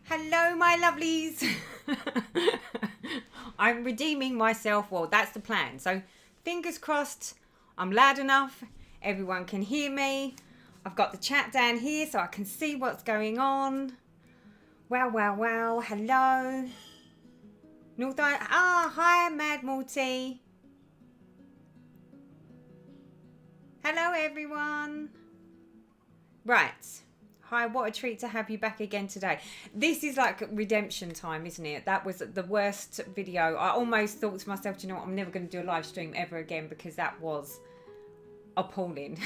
Hello, my lovelies. I'm redeeming myself. Well, that's the plan. So, fingers crossed, I'm loud enough. Everyone can hear me. I've got the chat down here so I can see what's going on. Wow, wow, wow. Hello. North Island. Hi, Mad Morty. Hello, everyone. Right. Hi, what a treat to have you back again today. This is like redemption time, isn't it? That was the worst video. I almost thought to myself, do you know what? I'm never going to do a live stream ever again because that was appalling.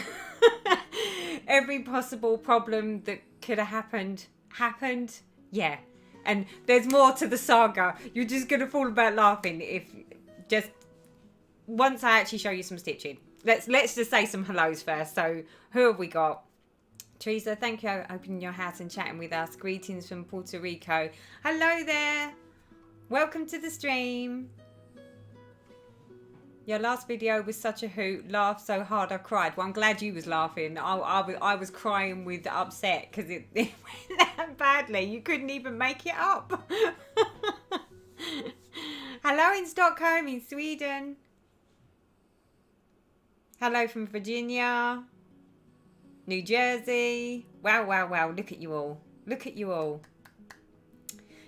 Every possible problem that could have happened. Yeah. And there's more to the saga. You're just going to fall about laughing if just once I actually show you some stitching. Let's just say some hellos first. So who have we got? Teresa, thank you for opening your house and chatting with us. Greetings from Puerto Rico. Hello there. Welcome to the stream. Your last video was such a hoot. Laughed so hard I cried. Well, I'm glad you was laughing. I was crying with upset because it went that badly. You couldn't even make it up. Hello in Stockholm, in Sweden. Hello from Virginia. New Jersey. Wow, wow, wow. Look at you all. Look at you all.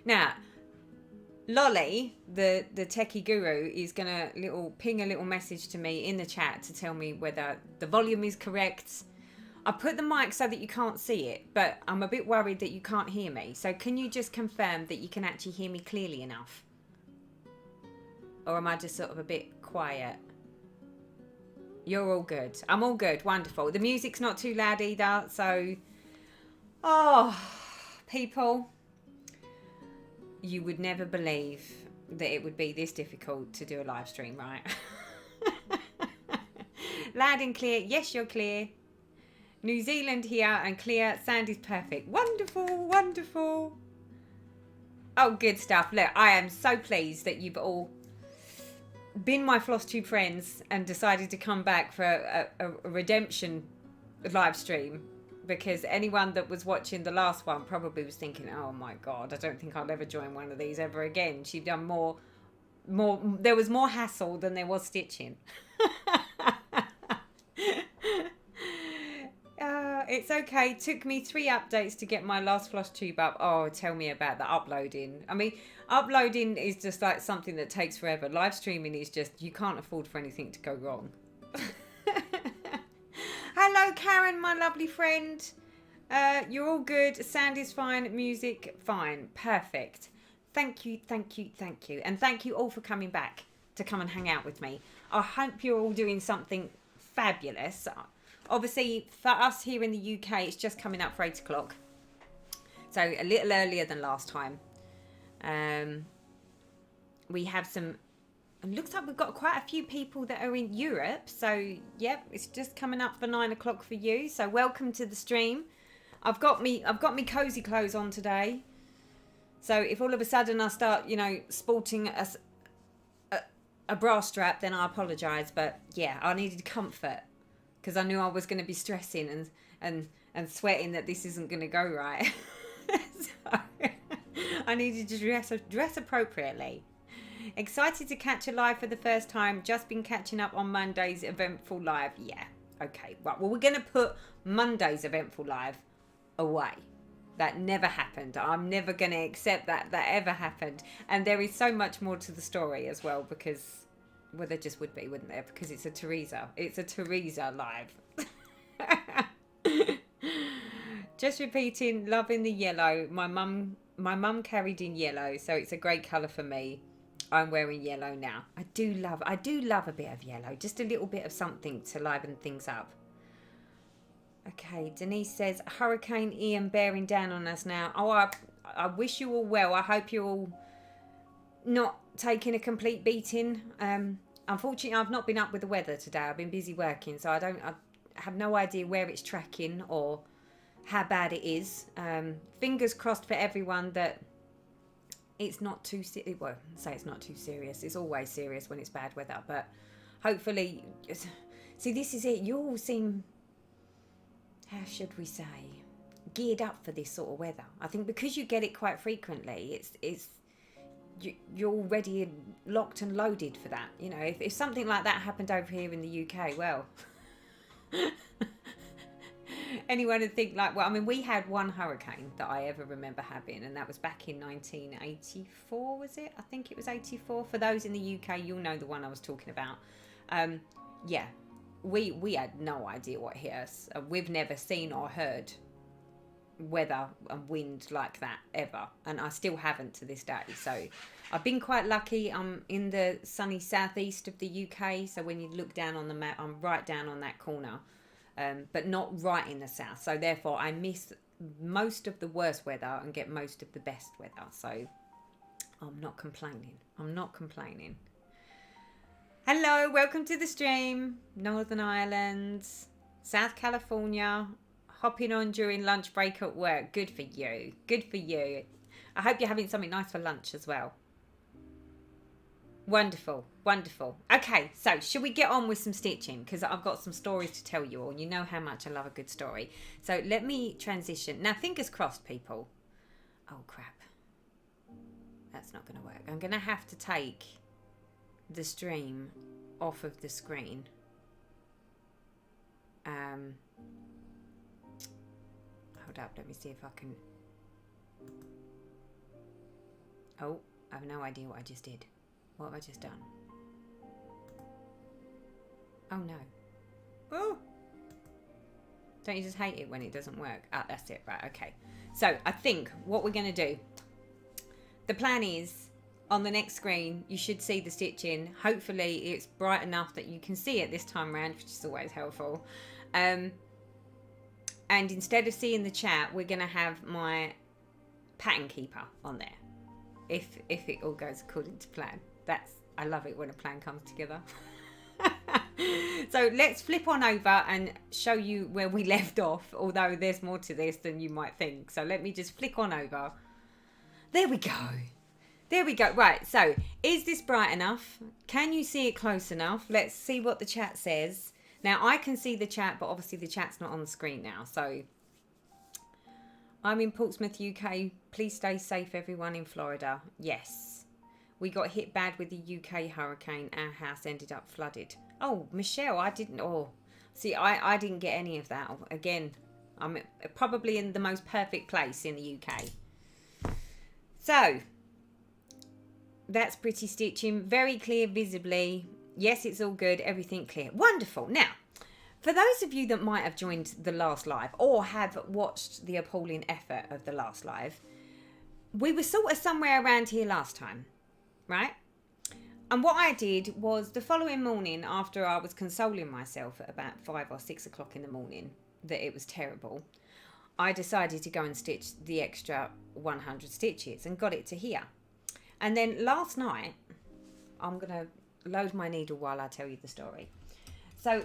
Now, Lolly, the techie guru, is going to ping a little message to me in the chat to tell me whether the volume is correct. I put the mic so that you can't see it, but I'm a bit worried that you can't hear me. So can you just confirm that you can actually hear me clearly enough? Or am I just sort of a bit quiet? You're all good. I'm all good. Wonderful. The music's not too loud either. So, people, you would never believe that it would be this difficult to do a live stream, right? Loud and clear. Yes, you're clear. New Zealand here and clear. Sound is perfect. Wonderful. Wonderful. Oh, good stuff. Look, I am so pleased that you've all been my flosstube friends and decided to come back for a redemption live stream, because anyone that was watching the last one probably was thinking, oh my god, I don't think I'll ever join one of these ever again. She'd done more there was more hassle than there was stitching. It's okay. It took me 3 updates to get my last flosstube up. Oh, tell me about the uploading. I mean, uploading is just like something that takes forever. Live streaming is just, you can't afford for anything to go wrong. Hello, Karen, my lovely friend. You're all good. Sound is fine. Music, fine. Perfect. Thank you, thank you, thank you. And thank you all for coming back to come and hang out with me. I hope you're all doing something fabulous. Obviously, for us here in the UK, it's just coming up for 8 o'clock. So a little earlier than last time. We have some... It looks like we've got quite a few people that are in Europe. So, yep, it's just coming up for 9 o'clock for you. So welcome to the stream. I've got me cozy clothes on today. So if all of a sudden I start, sporting a bra strap, then I apologise. But yeah, I needed comfort, because I knew I was going to be stressing and sweating that this isn't going to go right. So I needed to dress appropriately. Excited to catch a live for the first time. Just been catching up on Monday's eventful live. Yeah, okay. Right, well, we're going to put Monday's eventful live away. That never happened. I'm never going to accept that ever happened. And there is so much more to the story as well, because... well, there just would be, wouldn't there? Because it's a Teresa. It's a Teresa live. Just repeating, loving the yellow. My mum carried in yellow, so it's a great colour for me. I'm wearing yellow now. I do love a bit of yellow. Just a little bit of something to liven things up. Okay, Denise says, Hurricane Ian bearing down on us now. Oh, I wish you all well. I hope you're all not taking a complete beating. Unfortunately, I've not been up with the weather today. I've been busy working, so I have no idea where it's tracking or how bad it is. Fingers crossed for everyone that it's not too serious. Well, say it's not too serious. It's always serious when it's bad weather, but hopefully, see, this is it. You all seem, how should we say, geared up for this sort of weather. I think because you get it quite frequently, you're already locked and loaded for that. You know, if something like that happened over here in the UK, well, anyone would think like, well, I mean, we had one hurricane that I ever remember having, and that was back in 1984, was it? I think it was 84. For those in the UK, you'll know the one I was talking about. Yeah, we had no idea what hit us. We've never seen or heard weather and wind like that ever, and I still haven't to this day. So I've been quite lucky. I'm in the sunny southeast of the UK, so when you look down on the map, I'm right down on that corner, but not right in the south, so therefore I miss most of the worst weather and get most of the best weather. So I'm not complaining. Hello, welcome to the stream. Northern Ireland, South California, hopping on during lunch break at work. Good for you. I hope you're having something nice for lunch as well. Wonderful. Okay, so should we get on with some stitching? Because I've got some stories to tell you all. You know how much I love a good story. So let me transition. Now, fingers crossed, people. Oh, crap. That's not going to work. I'm going to have to take the stream off of the screen. Hold up, let me see if I can. Oh, I have no idea what I just did. What have I just done? Oh no. Oh! Don't you just hate it when it doesn't work? Ah, that's it, right, okay. So I think what we're going to do, the plan is, on the next screen, you should see the stitching. Hopefully it's bright enough that you can see it this time around, which is always helpful. And instead of seeing the chat, we're going to have my pattern keeper on there. If it all goes according to plan. I love it when a plan comes together. So let's flip on over and show you where we left off, although there's more to this than you might think. So let me just flick on over. There we go. Right, so is this bright enough? Can you see it close enough? Let's see what the chat says. Now, I can see the chat, but obviously the chat's not on the screen now. So I'm in Portsmouth, UK. Please stay safe, everyone in Florida. Yes. We got hit bad with the UK hurricane. Our house ended up flooded. Oh, Michelle, I didn't. Oh, see, I didn't get any of that. Again, I'm probably in the most perfect place in the UK. So that's pretty stitching. Very clear visibly. Yes, it's all good. Everything clear. Wonderful. Now, for those of you that might have joined the last live or have watched the appalling effort of the last live, we were sort of somewhere around here last time, right? And what I did was the following morning, after I was consoling myself at about 5 or 6 o'clock in the morning that it was terrible, I decided to go and stitch the extra 100 stitches and got it to here. And then last night, I'm going to load my needle while I tell you the story. So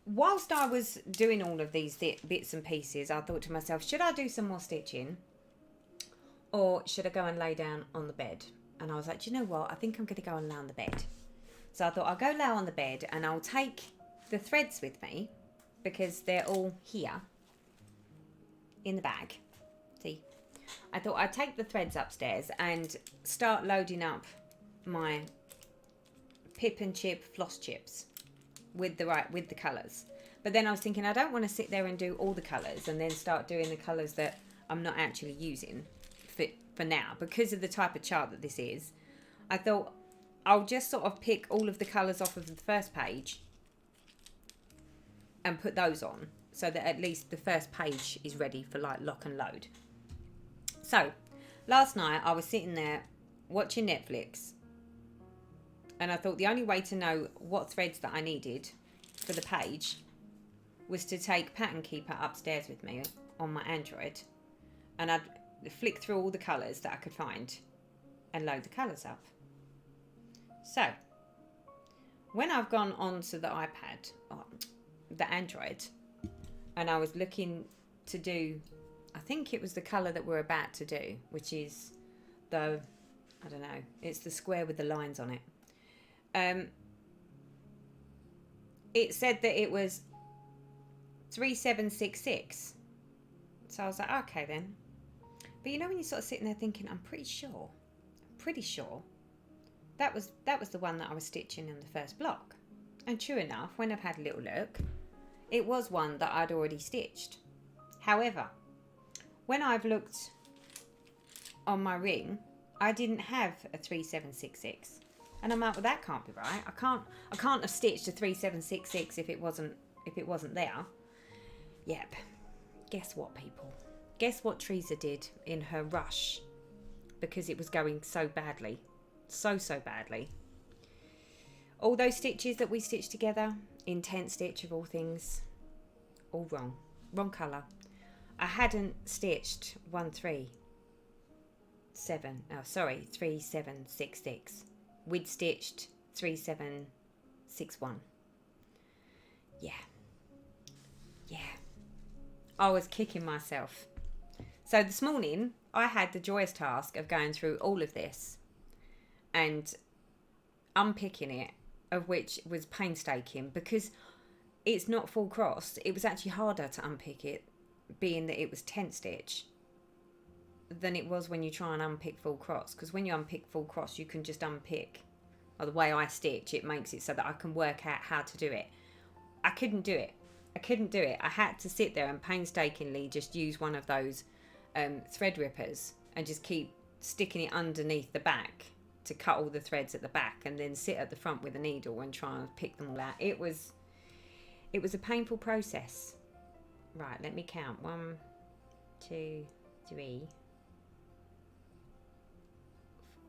whilst I was doing all of these bits and pieces, I thought to myself, should I do some more stitching or should I go and lay down on the bed? And I was like, do you know what? I think I'm going to go and lay on the bed. So I thought I'll go lay on the bed and I'll take the threads with me because they're all here in the bag. See? I thought I'd take the threads upstairs and start loading up my pip and chip floss chips with the colours. But then I was thinking I don't want to sit there and do all the colours and then start doing the colours that I'm not actually using for now because of the type of chart that this is. I thought I'll just sort of pick all of the colours off of the first page and put those on so that at least the first page is ready for like lock and load. So last night I was sitting there watching Netflix and I thought the only way to know what threads that I needed for the page was to take Pattern Keeper upstairs with me on my Android and I'd flick through all the colours that I could find and load the colours up. So when I've gone onto the iPad, or the Android, and I was looking to do, I think it was the colour that we're about to do, which is the, I don't know, it's the square with the lines on it. It said that it was 3766 So I was like, okay then. But you know when you're sort of sitting there thinking, I'm pretty sure that was the one that I was stitching in the first block. And true enough, when I've had a little look, it was one that I'd already stitched. However, when I've looked on my ring, I didn't have a 3766. And I'm like, well, that can't be right. I can't have stitched a 3766 if it wasn't there. Yep. Guess what, people? Guess what Teresa did in her rush, because it was going so badly. So badly. All those stitches that we stitched together, intense stitch of all things, all wrong. Wrong colour. I hadn't stitched 3766. We'd stitched 3761. Yeah. I was kicking myself. So this morning, I had the joyous task of going through all of this and unpicking it, of which was painstaking because it's not full cross. It was actually harder to unpick it, being that it was tent stitch, than it was when you try and unpick full cross. Because when you unpick full cross, you can just unpick. Or the way I stitch, it makes it so that I can work out how to do it. I couldn't do it. I had to sit there and painstakingly just use one of those thread rippers and just keep sticking it underneath the back to cut all the threads at the back, and then sit at the front with a needle and try and pick them all out. It was a painful process. Right, let me count. 1, 2, 3,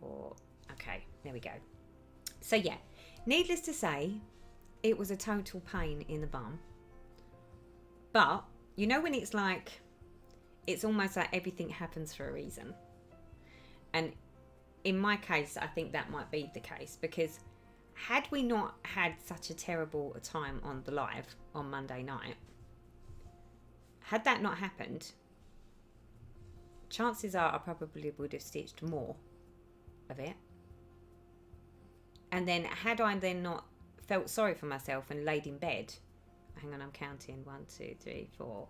4. Okay, there we go. So yeah, needless to say, it was a total pain in the bum. But you know when it's like, it's almost like everything happens for a reason. And in my case, I think that might be the case, because had we not had such a terrible time on the live on Monday night, had that not happened, chances are I probably would have stitched more of it. And then had I then not felt sorry for myself and laid in bed, hang on, I'm counting, 1, 2, 3, 4.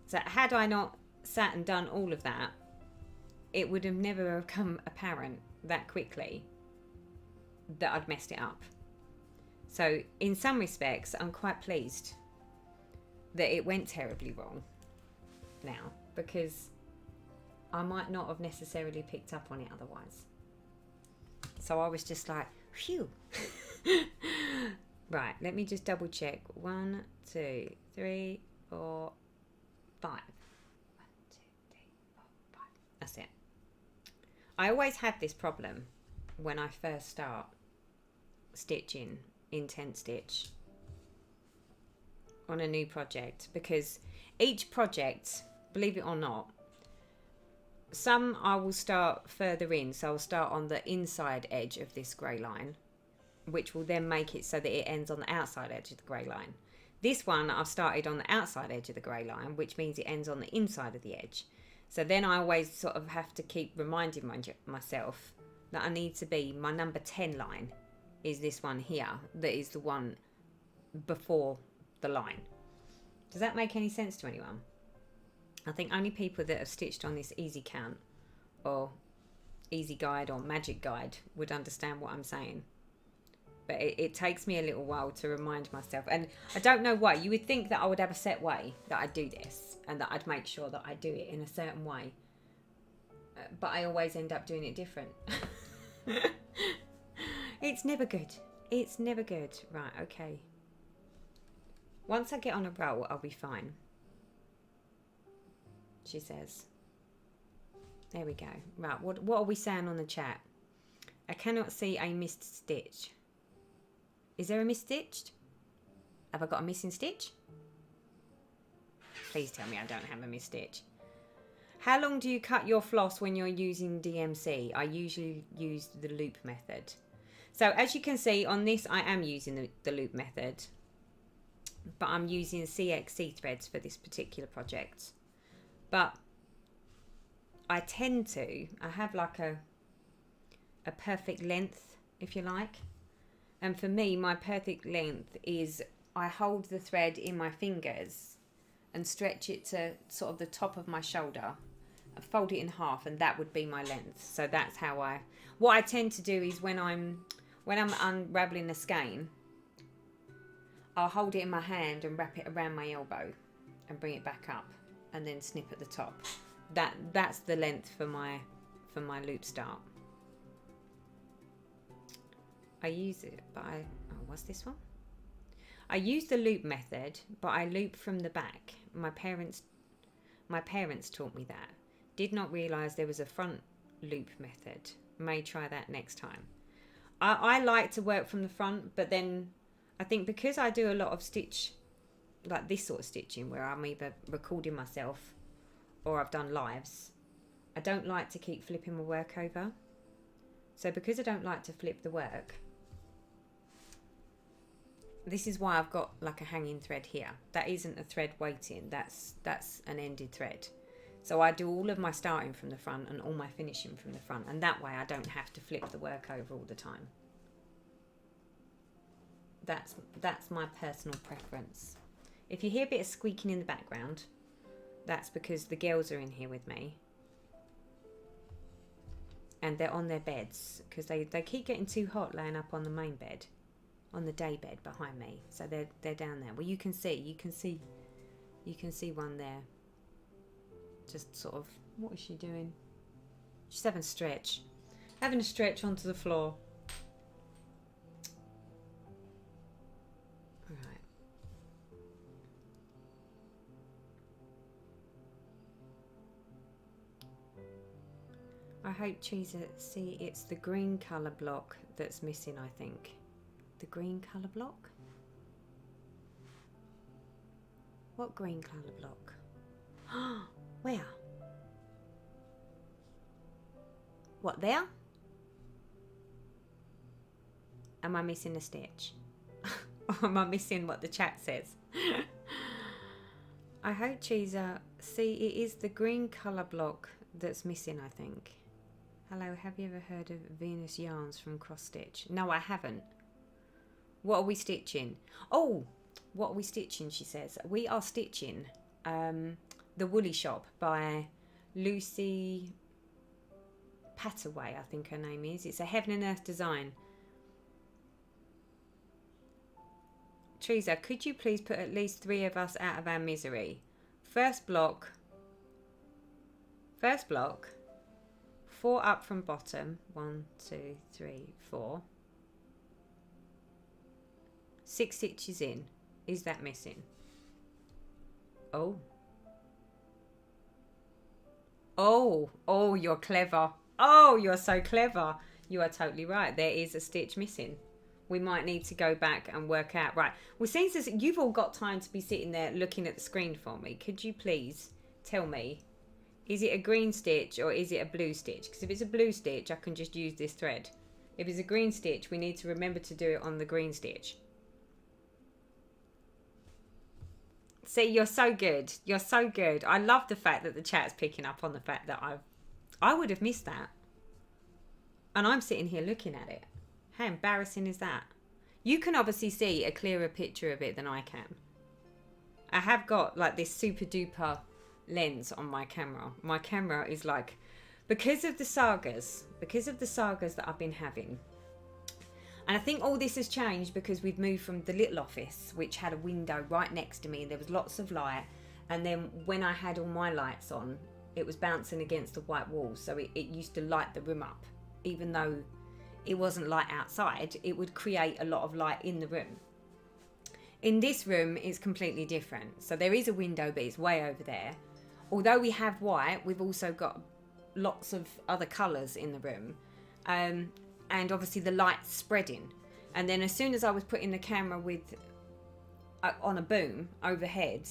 So had I not sat and done all of that, it would have never become apparent that quickly that I'd messed it up. So in some respects, I'm quite pleased that it went terribly wrong now, because I might not have necessarily picked up on it otherwise. So I was just like, phew. Right, let me just double check. 1, 2, 3, 4, 5. 1, 2, 3, 4, 5. That's it. I always have this problem when I first start stitching in tent stitch on a new project, because each project, believe it or not, some I will start further in, so I'll start on the inside edge of this grey line, which will then make it so that it ends on the outside edge of the grey line. This one I've started on the outside edge of the grey line, which means it ends on the inside of the edge. So then I always sort of have to keep reminding myself that I need to be, my number 10 line is this one here, that is the one before the line. Does that make any sense to anyone? I think only people that have stitched on this easy count or easy guide or magic guide would understand what I'm saying. But it takes me a little while to remind myself. And I don't know why. You would think that I would have a set way that I'd do this and that I'd make sure that I do it in a certain way. But I always end up doing it different. It's never good. It's never good. Right, okay. Once I get on a roll, I'll be fine, she says. There we go. Right, what are we saying on the chat? I cannot see a missed stitch. Is there a missed stitch? Have I got a missing stitch? Please tell me I don't have a missed stitch. How long do you cut your floss when you're using DMC? I usually use the loop method. So as you can see on this, I am using the loop method, but I'm using CXC threads for this particular project. But I have like a perfect length, if you like. And for me, my perfect length is I hold the thread in my fingers and stretch it to sort of the top of my shoulder. I fold it in half, and that would be my length. So that's how what I tend to do is when I'm unraveling the skein, I'll hold it in my hand and wrap it around my elbow and bring it back up and then snip at the top. That's the length for my loop start. I use it, but what's this one? I use the loop method, but I loop from the back. My parents taught me that. Did not realise there was a front loop method. May try that next time. I like to work from the front, but then I think because I do a lot of stitch, like this sort of stitching, where I'm either recording myself or I've done lives, I don't like to keep flipping my work over. So because I don't like to flip the work, this is why I've got like a hanging thread here. That isn't a thread waiting, that's an ended thread. So I do all of my starting from the front and all my finishing from the front, and that way I don't have to flip the work over all the time. That's my personal preference. If you hear a bit of squeaking in the background, that's because the girls are in here with me. And they're on their beds because they keep getting too hot laying up on the main bed, on the day bed behind me. So they're down there. Well, you can see one there. Just sort of, what is she doing? She's having a stretch onto the floor. Right. I hope Cheeser, see, it's the green colour block that's missing, I think. The green colour block? What green colour block? Where? What, there? Am I missing a stitch? Or am I missing what the chat says? I hope Cheeser, see, it is the green colour block that's missing, I think. Hello, have you ever heard of Venus Yarns from Cross Stitch? No, I haven't. What are we stitching? Oh, what are we stitching, she says. We are stitching The Woolly Shop by Lucy Pataway, I think her name is. It's a Heaven and Earth design. Teresa, could you please put at least 3 of us out of our misery? First block, 4 up from bottom. 1, 2, 3, 4. 6 stitches in. Is that missing? Oh, you're clever. Oh, you're so clever. You are totally right. There is a stitch missing. We might need to go back and work out. Right. Well, since you've all got time to be sitting there looking at the screen for me, could you please tell me, is it a green stitch or is it a blue stitch? Because if it's a blue stitch, I can just use this thread. If it's a green stitch, we need to remember to do it on the green stitch. See, you're so good. You're so good. I love the fact that the chat's picking up on the fact that I would have missed that. And I'm sitting here looking at it. How embarrassing is that? You can obviously see a clearer picture of it than I can. I have got like this super duper lens on my camera. My camera is like, because of the sagas that I've been having. And I think all this has changed because we've moved from the little office, which had a window right next to me, and there was lots of light. And then when I had all my lights on, it was bouncing against the white walls, so it used to light the room up. Even though it wasn't light outside, it would create a lot of light in the room. In this room, it's completely different. So there is a window, but it's way over there. Although we have white, we've also got lots of other colours in the room. And obviously the light's spreading. And then as soon as I was putting the camera on a boom overhead,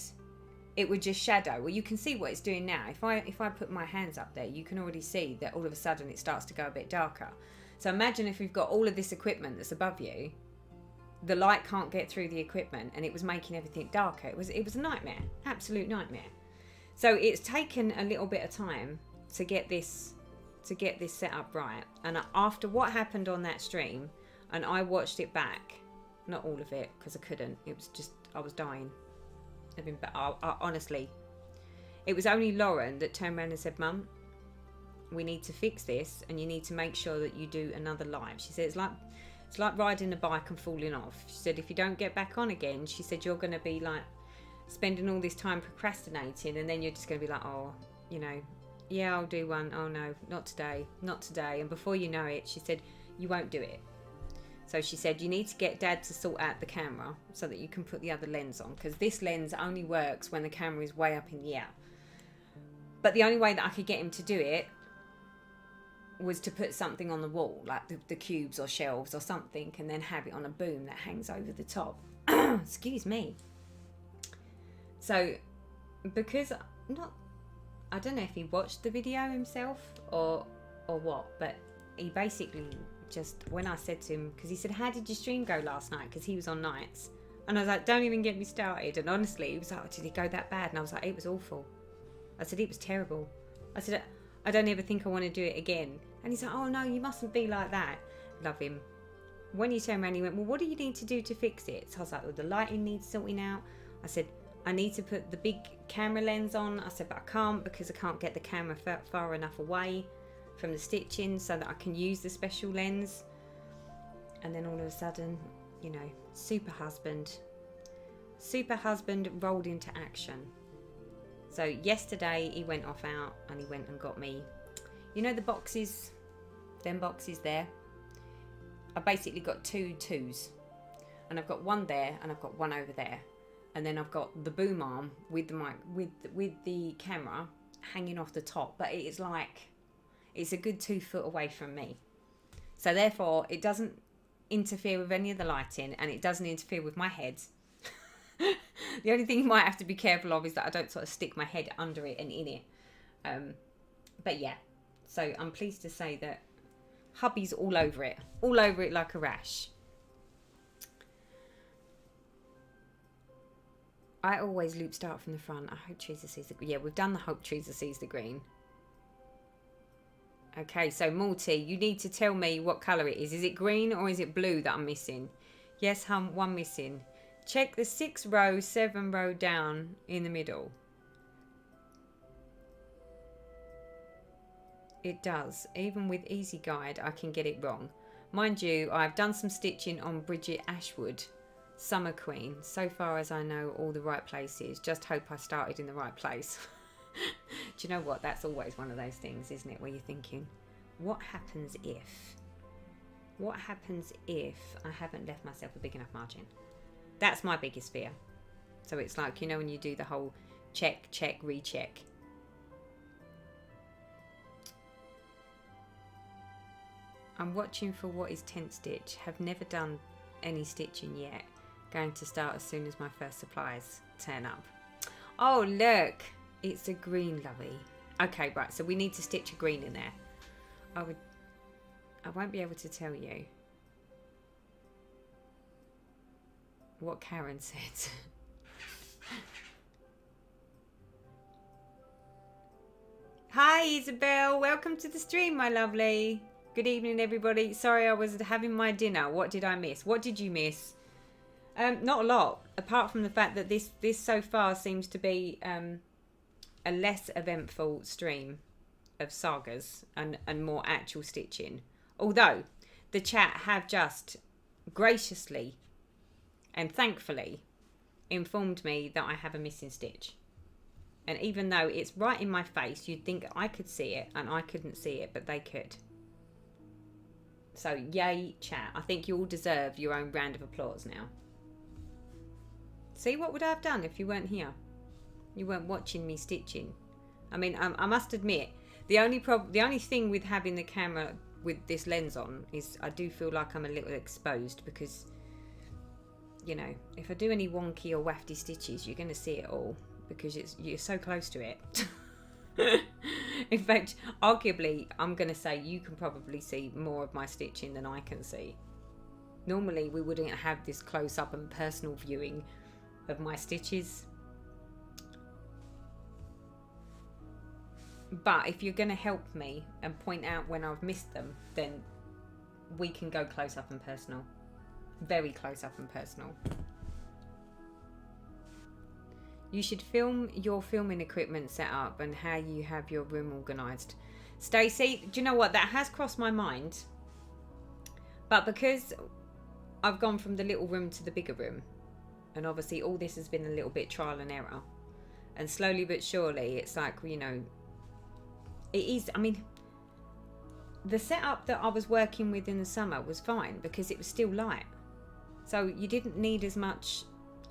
it would just shadow. Well, you can see what it's doing now. If I put my hands up there, you can already see that all of a sudden it starts to go a bit darker. So imagine if we've got all of this equipment that's above you, the light can't get through the equipment, and it was making everything darker. It was a nightmare, absolute nightmare. So it's taken a little bit of time to get this set up right. And after what happened on that stream, and I watched it back, not all of it because I couldn't, it was just I was dying. Honestly, it was only Lauren that turned around and said, Mum, we need to fix this, and you need to make sure that you do another live. She said, it's like riding a bike and falling off. She said, if you don't get back on again, she said, you're going to be like spending all this time procrastinating, and then you're just going to be like, oh, you know, yeah, I'll do one. Oh no, not today, not today. And before you know it, she said, you won't do it. So she said, you need to get Dad to sort out the camera so that you can put the other lens on, because this lens only works when the camera is way up in the air. But the only way that I could get him to do it was to put something on the wall, like the cubes or shelves or something, and then have it on a boom that hangs over the top. Excuse me. So, because I don't know if he watched the video himself or what, but he basically just, when I said to him, because he said, how did your stream go last night? Because he was on nights. And I was like, don't even get me started. And honestly, he was like, oh, did it go that bad? And I was like, it was awful. I said, it was terrible. I said, I don't ever think I want to do it again. And he's like, oh no, you mustn't be like that. Love him. When he turned around, he went, well, what do you need to do to fix it? So I was like, well, the lighting needs sorting out. I said, I need to put the big camera lens on. I said, but I can't, because I can't get the camera far enough away from the stitching so that I can use the special lens. And then all of a sudden, you know, super husband rolled into action. So yesterday he went off out and he went and got me, you know, the boxes, them boxes there. I basically got two twos, and I've got one there and I've got one over there, and then I've got the boom arm with the mic, with the camera hanging off the top, but it is like, it's a good 2 foot away from me, so therefore it doesn't interfere with any of the lighting, and it doesn't interfere with my head. The only thing you might have to be careful of is that I don't sort of stick my head under it and in it. But yeah, so I'm pleased to say that hubby's all over it like a rash. I always loop start from the front. I hope Teresa sees the green. Yeah, we've done the hope Teresa sees the green. Okay, so Morty, you need to tell me what colour it is. Is it green or is it blue that I'm missing? Yes, one missing. Check the 6 row, 7 row down in the middle. It does. Even with Easy Guide, I can get it wrong. Mind you, I've done some stitching on Bridget Ashwood, Summer Queen. So far as I know, all the right places. Just hope I started in the right place. Do you know what? That's always one of those things, isn't it? Where you're thinking, what happens if? What happens if I haven't left myself a big enough margin? That's my biggest fear. So it's like, you know, when you do the whole check, recheck. I'm watching for what is tent stitch. Have never done any stitching yet. Going to start as soon as my first supplies turn up. Oh, look. It's a green, lovey. Okay, right. So we need to stitch a green in there. I won't be able to tell you what Karen said. Hi Isabel, welcome to the stream, my lovely. Good evening, everybody. Sorry, I was having my dinner. What did I miss? What did you miss? Not a lot, apart from the fact that this so far seems to be a less eventful stream of sagas and more actual stitching. Although the chat have just graciously and thankfully informed me that I have a missing stitch. And even though it's right in my face, you'd think I could see it, and I couldn't see it, but they could. So yay, chat. I think you all deserve your own round of applause now. See, what would I have done if you weren't here? You weren't watching me stitching. I mean, I must admit, the only thing with having the camera with this lens on is I do feel like I'm a little exposed, because, you know, if I do any wonky or wafty stitches, you're going to see it all, because you're so close to it. In fact, arguably, I'm going to say you can probably see more of my stitching than I can see. Normally, we wouldn't have this close-up and personal viewing of my stitches. But if you're going to help me and point out when I've missed them, then we can go close-up and personal. Very close-up and personal. You should film your filming equipment set up and how you have your room organised. Stacey, do you know what? That has crossed my mind. But because I've gone from the little room to the bigger room, and obviously all this has been a little bit trial and error, and slowly but surely it's like, you know, it is, I mean, the setup that I was working with in the summer was fine because it was still light. So you didn't need as much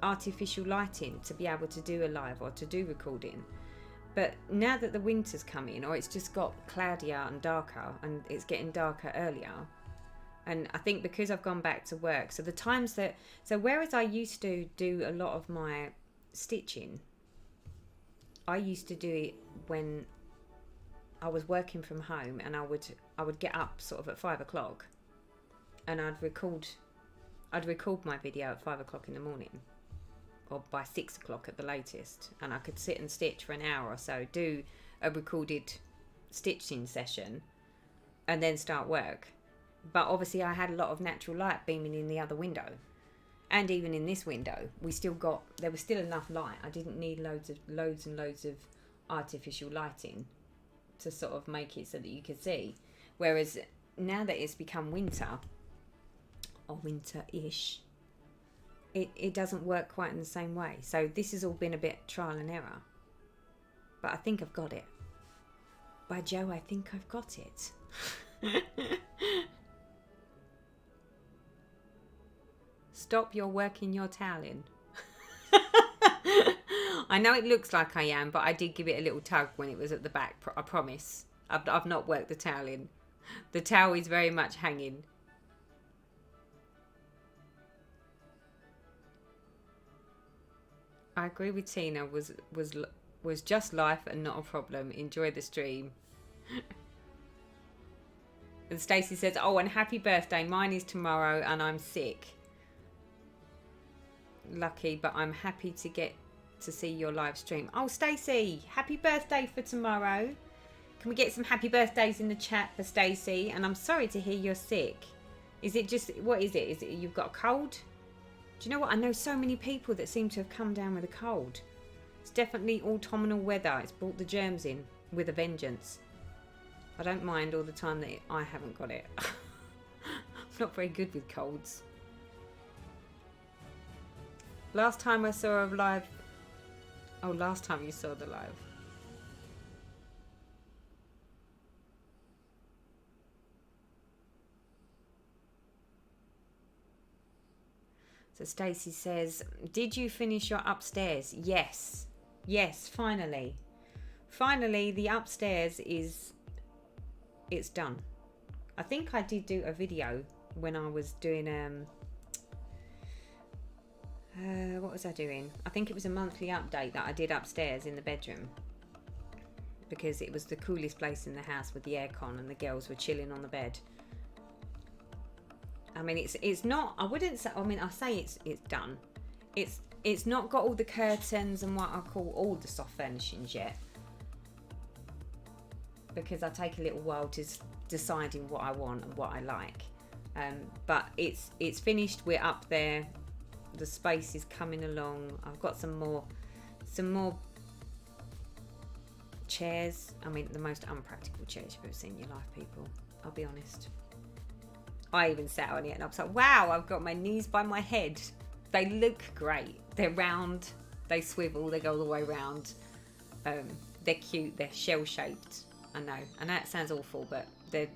artificial lighting to be able to do a live or to do recording. But now that the winter's come in, or it's just got cloudier and darker, and it's getting darker earlier, and I think because I've gone back to work, so the times that, so whereas I used to do a lot of my stitching, I used to do it when I was working from home, and I would get up sort of at 5 o'clock, and I'd record my video at 5 o'clock in the morning, or by 6 o'clock at the latest, and I could sit and stitch for an hour or so, do a recorded stitching session, and then start work. But obviously I had a lot of natural light beaming in the other window, and even in this window there was still enough light. I didn't need loads and loads of artificial lighting to sort of make it so that you could see. Whereas now that it's become winter, or winter-ish, it doesn't work quite in the same way. So this has all been a bit trial and error. But I think I've got it. By Joe, I think I've got it. Stop your working your toweling. I know it looks like I am, but I did give it a little tug when it was at the back. I promise. I've not worked the toweling. The towel is very much hanging. I agree with Tina. Was just life and not a problem. Enjoy the stream. And Stacey says, "Oh, and happy birthday. Mine is tomorrow, and I'm sick. Lucky, but I'm happy to get to see your live stream." Oh, Stacey, happy birthday for tomorrow. Can we get some happy birthdays in the chat for Stacey? And I'm sorry to hear you're sick. Is it just, what is it? Is it you've got a cold? Do you know what? I know so many people that seem to have come down with a cold. It's definitely autumnal weather. It's brought the germs in with a vengeance. I don't mind all the time that I haven't got it. I'm not very good with colds. Last time I saw a live... Oh, last time you saw the live. So Stacey says, "Did you finish your upstairs?" Yes. Yes, finally. Finally, the upstairs it's done. I think I did do a video when I was doing what was I doing? I think it was a monthly update that I did upstairs in the bedroom, because it was the coolest place in the house with the aircon, and the girls were chilling on the bed. I mean, it's not, I wouldn't say, I mean, I say it's done. It's not got all the curtains and what I call all the soft furnishings yet, because I take a little while to deciding what I want and what I like. But it's finished. We're up there. The space is coming along. I've got some more chairs. I mean, the most unpractical chairs you've ever seen in your life, people. I'll be honest. I even sat on it and I was like, wow, I've got my knees by my head. They look great. They're round. They swivel. They go all the way round. They're cute. They're shell-shaped. I know it sounds awful, but they're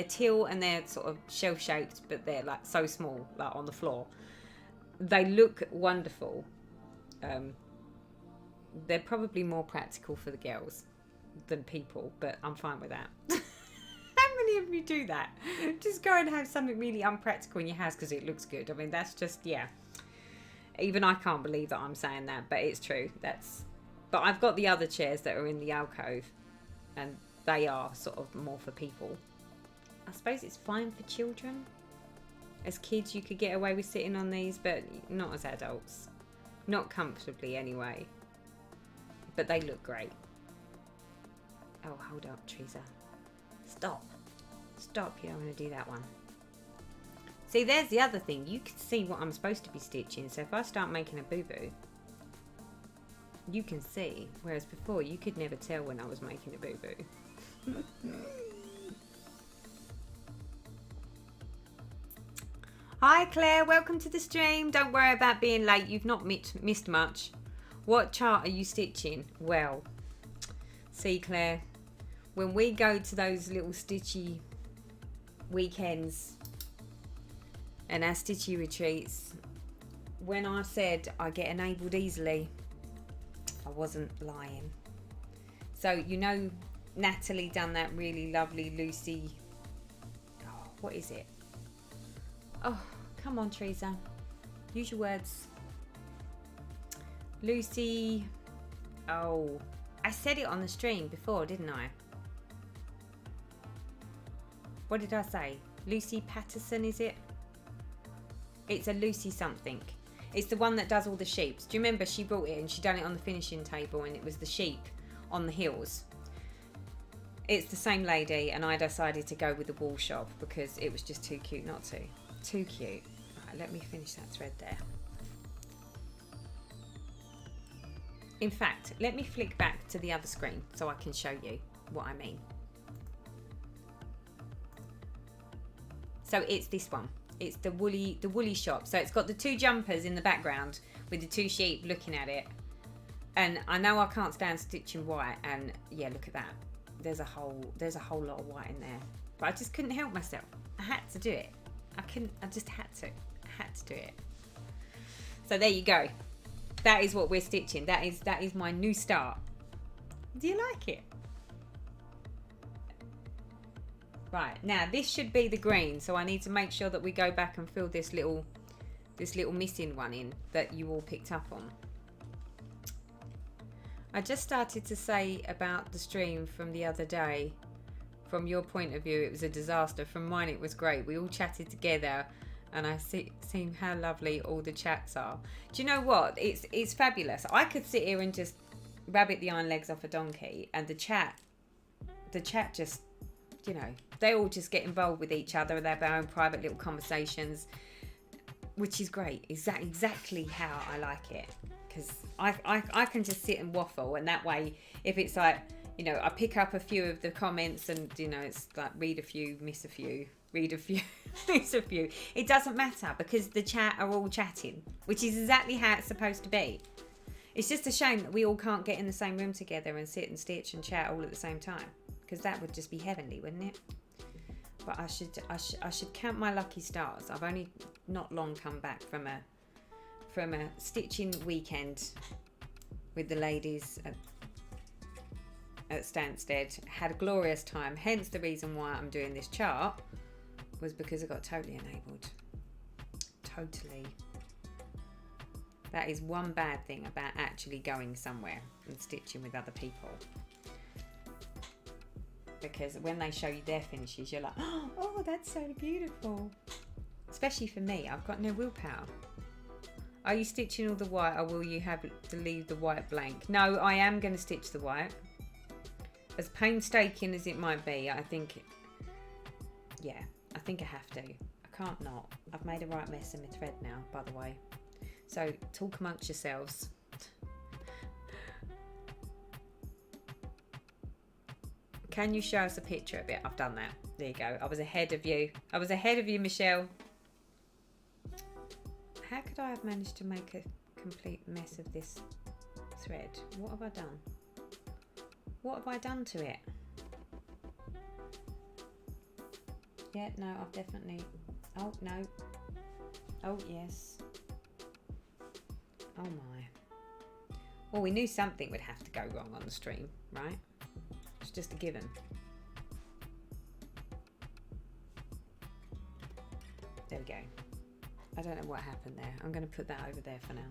teal and they're sort of shell-shaped, but they're like so small, like on the floor. They look wonderful. They're probably more practical for the girls than people, but I'm fine with that. How many of you do that? Just go and have something really unpractical in your house because it looks good. I mean, that's just, yeah. Even I can't believe that I'm saying that, but it's true. But I've got the other chairs that are in the alcove, and they are sort of more for people. I suppose it's fine for children. As kids, you could get away with sitting on these, but not as adults. Not comfortably, anyway. But they look great. Oh, hold up, Teresa. Stop. Stop, you don't want to do that one. See, there's the other thing. You can see what I'm supposed to be stitching. So if I start making a boo-boo, you can see, whereas before you could never tell when I was making a boo-boo. Hi Claire, welcome to the stream. Don't worry about being late, you've not missed much. What chart are you stitching? Well, see Claire, when we go to those little stitchy weekends and our stitchy retreats, when I said I get enabled easily, I wasn't lying. So you know Natalie done that really lovely Lucy, oh, what is it? Oh, come on Teresa, use your words. Lucy, oh, I said it on the stream before, didn't I? What did I say? Lucy Patterson, is it? It's a Lucy something. It's the one that does all the sheeps. Do you remember she brought it and she done it on the finishing table and it was the sheep on the hills? It's the same lady, and I decided to go with the wool shop because it was just too cute not to. Too cute. Right, let me finish that thread there. In fact, let me flick back to the other screen so I can show you what I mean. So it's this one. It's the woolly shop. So it's got the two jumpers in the background with the two sheep looking at it. And I know I can't stand stitching white, and yeah, look at that. There's a whole lot of white in there. But I just couldn't help myself. I had to do it. I just had to. I had to do it. So there you go. That is what we're stitching. That is my new start. Do you like it? Right, now this should be the green, so I need to make sure that we go back and fill this little missing one in that you all picked up on. I just started to say about the stream from the other day. From your point of view, it was a disaster. From mine, it was great. We all chatted together, and I seen how lovely all the chats are. Do you know what? It's fabulous. I could sit here and just rabbit the iron legs off a donkey, and the chat just, you know, they all just get involved with each other. They have their own private little conversations, which is great. Exactly how I like it, because I can just sit and waffle, and that way, if it's like, you know, I pick up a few of the comments and, you know, it's like read a few, miss a few, read a few, miss a few. It doesn't matter because the chat are all chatting, which is exactly how it's supposed to be. It's just a shame that we all can't get in the same room together and sit and stitch and chat all at the same time, because that would just be heavenly, wouldn't it? But I should count my lucky stars. I've only not long come back from a stitching weekend with the ladies at Stansted. Had a glorious time, hence the reason why I'm doing this chart was because I got totally enabled. Totally. That is one bad thing about actually going somewhere and stitching with other people, because when they show you their finishes, you're like, oh, that's so beautiful. Especially for me, I've got no willpower. Are you stitching all the white, or will you have to leave the white blank? No, I am going to stitch the white. As painstaking as it might be, I think, yeah, I think I have to. I can't not. I've made a right mess of my thread now, by the way. So talk amongst yourselves. Can you show us a picture of it? I've done that. There you go. I was ahead of you. I was ahead of you, Michelle. How could I have managed to make a complete mess of this thread? What have I done? What have I done to it? Yeah, no, I've definitely... Oh, no. Oh, yes. Oh, my. Well, we knew something would have to go wrong on the stream, right? It's just a given. There we go. I don't know what happened there. I'm going to put that over there for now.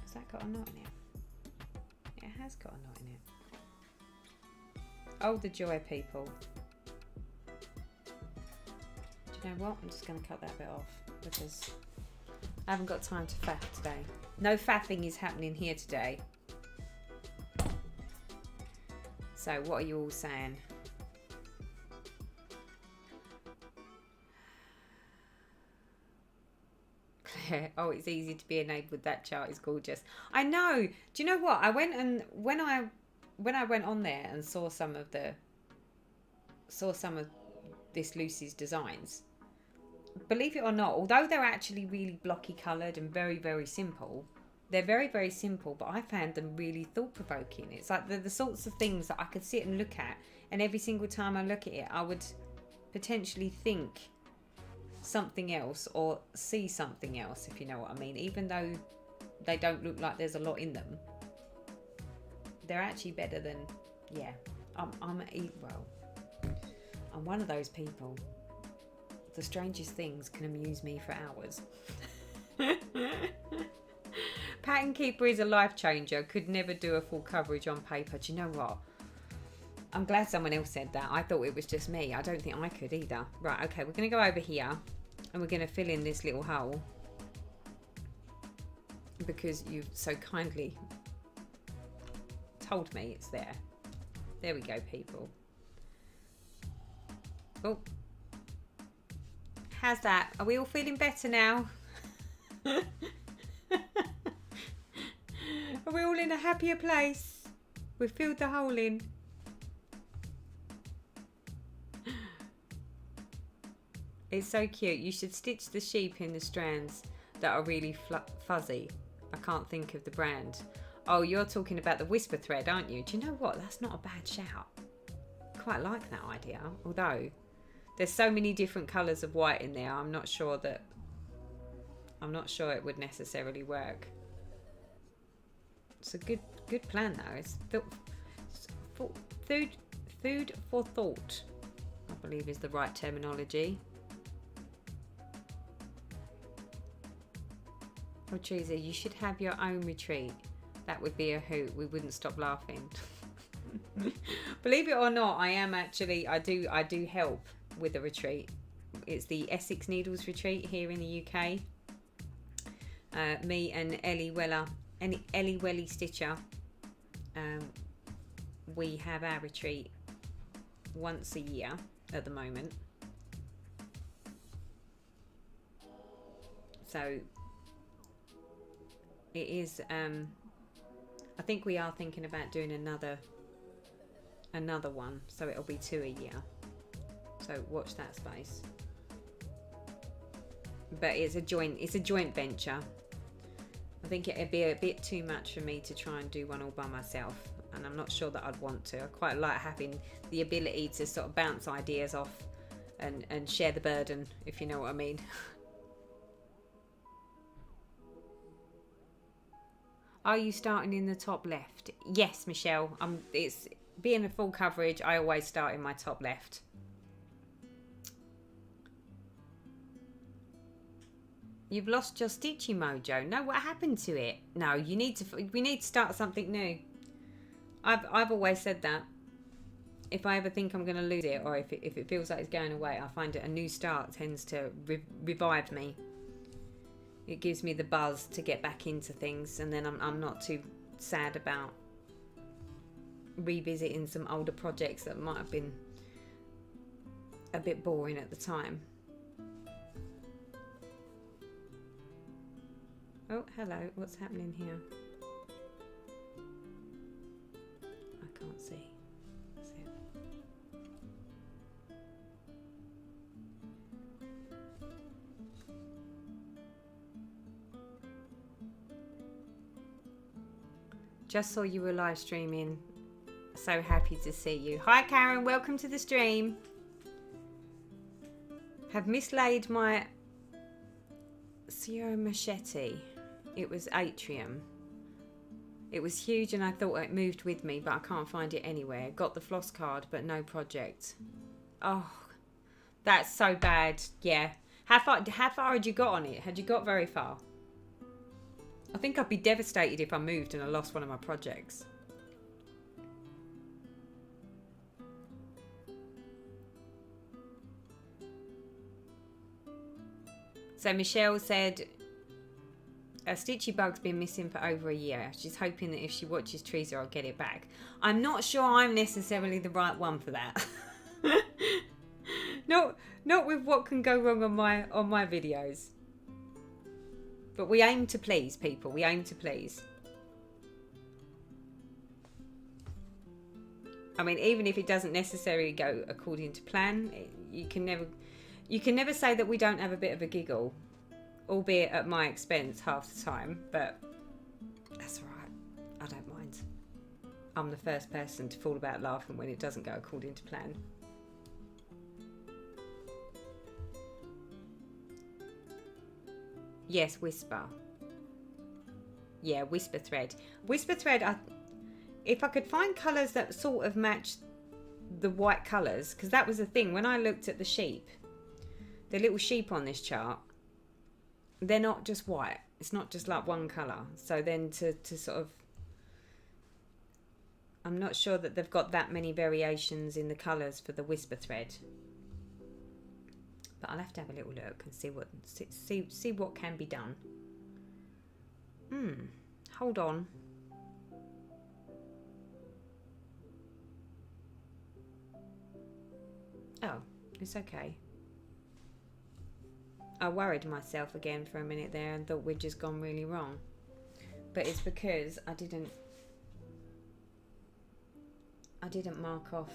Has that got a knot in it? It has got a knot in it. Oh, the joy, people. Do you know what? I'm just going to cut that bit off because I haven't got time to faff today. No faffing is happening here today. So what are you all saying? Yeah. Oh, it's easy to be enabled. That chart is gorgeous. I know. Do you know what? I went and when I went on there and saw some of this Lucy's designs, believe it or not, although they're actually really blocky coloured and very, very simple, they're very, very simple, but I found them really thought-provoking. It's like they're the sorts of things that I could sit and look at, and every single time I look at it, I would potentially think something else or see something else, if you know what I mean. Even though they don't look like there's a lot in them, they're actually better than, yeah. I'm one of those people. The strangest things can amuse me for hours. Pattern Keeper is a life changer. Could never do a full coverage on paper. Do you know what? I'm glad someone else said that. I thought it was just me. I don't think I could either. Right, okay, we're going to go over here and we're going to fill in this little hole because you've so kindly told me it's there. There we go, people. Oh. How's that? Are we all feeling better now? Are we all in a happier place? We've filled the hole in. It's so cute. You should stitch the sheep in the strands that are really fuzzy. I can't think of the brand. Oh, you're talking about the whisper thread, aren't you? Do you know what? That's not a bad shout. Quite like that idea. Although there's so many different colours of white in there, I'm not sure it would necessarily work. It's a good plan though. It's food for thought, I believe is the right terminology. Oh, Teresa, you should have your own retreat. That would be a hoot. We wouldn't stop laughing. Believe it or not, I am actually. I do help with a retreat. It's the Essex Needles retreat here in the UK. Me and Ellie Welly Stitcher. We have our retreat once a year at the moment. So it is. I think we are thinking about doing another one, so it'll be 2 a year. So watch that space. But it's a joint venture. I think it'd be a bit too much for me to try and do one all by myself, and I'm not sure that I'd want to. I quite like having the ability to sort of bounce ideas off and share the burden, if you know what I mean. Are you starting in the top left? Yes, Michelle. It's being a full coverage. I always start in my top left. You've lost your stitchy mojo. No, what happened to it? No, we need to start something new. I've always said that. If I ever think I'm going to lose it, or if it feels like it's going away, I find that a new start tends to revive me. It gives me the buzz to get back into things, and then I'm not too sad about revisiting some older projects that might have been a bit boring at the time. Oh, hello. What's happening here? I can't see. Just saw you were live streaming. So happy to see you. Hi Karen, welcome to the stream. Have mislaid my Sierra Machete. It was Atrium. It was huge and I thought it moved with me, but I can't find it anywhere. Got the floss card, but no project. Oh, that's so bad. Yeah. How far had you got on it? Had you got very far? I think I'd be devastated if I moved and I lost one of my projects. So Michelle said, a Stitchy Bug's been missing for over a year. She's hoping that if she watches Teresa, I'll get it back. I'm not sure I'm necessarily the right one for that. Not with what can go wrong on my videos. But we aim to please people. We aim to please. I mean, even if it doesn't necessarily go according to plan, you can never say that we don't have a bit of a giggle, albeit at my expense half the time. But that's all right. I don't mind. I'm the first person to fall about laughing when it doesn't go according to plan. Yes, whisper. Yeah, whisper thread. Whisper thread, if I could find colours that sort of match the white colours, because that was the thing. When I looked at the sheep, the little sheep on this chart, they're not just white. It's not just like one colour. So then to sort of... I'm not sure that they've got that many variations in the colours for the whisper thread. But I'll have to have a little look and see what can be done. Hold on. Oh, it's okay. I worried myself again for a minute there and thought we'd just gone really wrong. But it's because I didn't mark off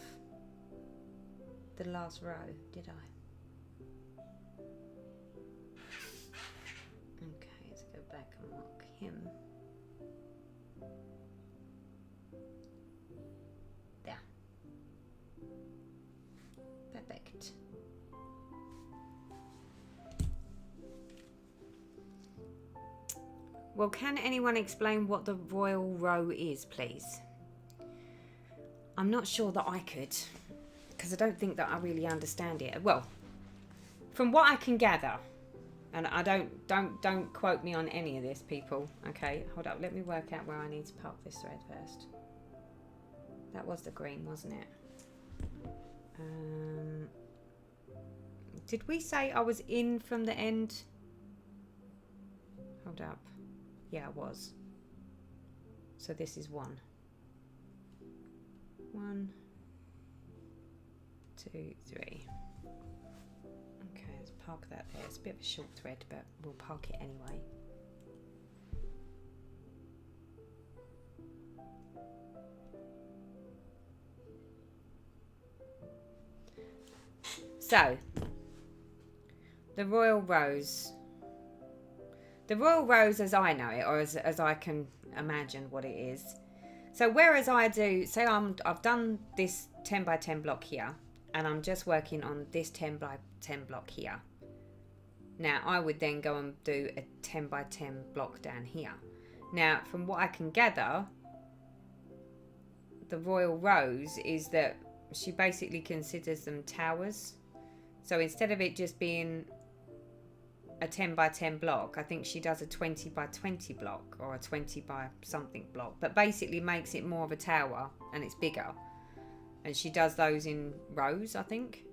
the last row, did I? Okay, let's go back and mark him. There. Perfect. Well, can anyone explain what the royal row is, please? I'm not sure that I could, because I don't think that I really understand it. Well, from what I can gather, and I don't quote me on any of this, people. Okay, hold up. Let me work out where I need to park this thread first. That was the green, wasn't it? Did we say I was in from the end? Hold up. Yeah, I was. So this is 1. 1, 2, 3. Okay, let's park that there. It's a bit of a short thread, but we'll park it anyway. So, the royal rose. The royal rose as I know it, or as I can imagine what it is. So whereas I do, say I've done this 10 by 10 block here, and I'm just working on this 10 by 10 block here. Now I would then go and do a 10 by 10 block down here. Now from what I can gather, the royal rose is that she basically considers them towers. So instead of it just being a 10 by 10 block, I think she does a 20 by 20 block or a 20 by something block, but basically makes it more of a tower and it's bigger, and she does those in rows. I think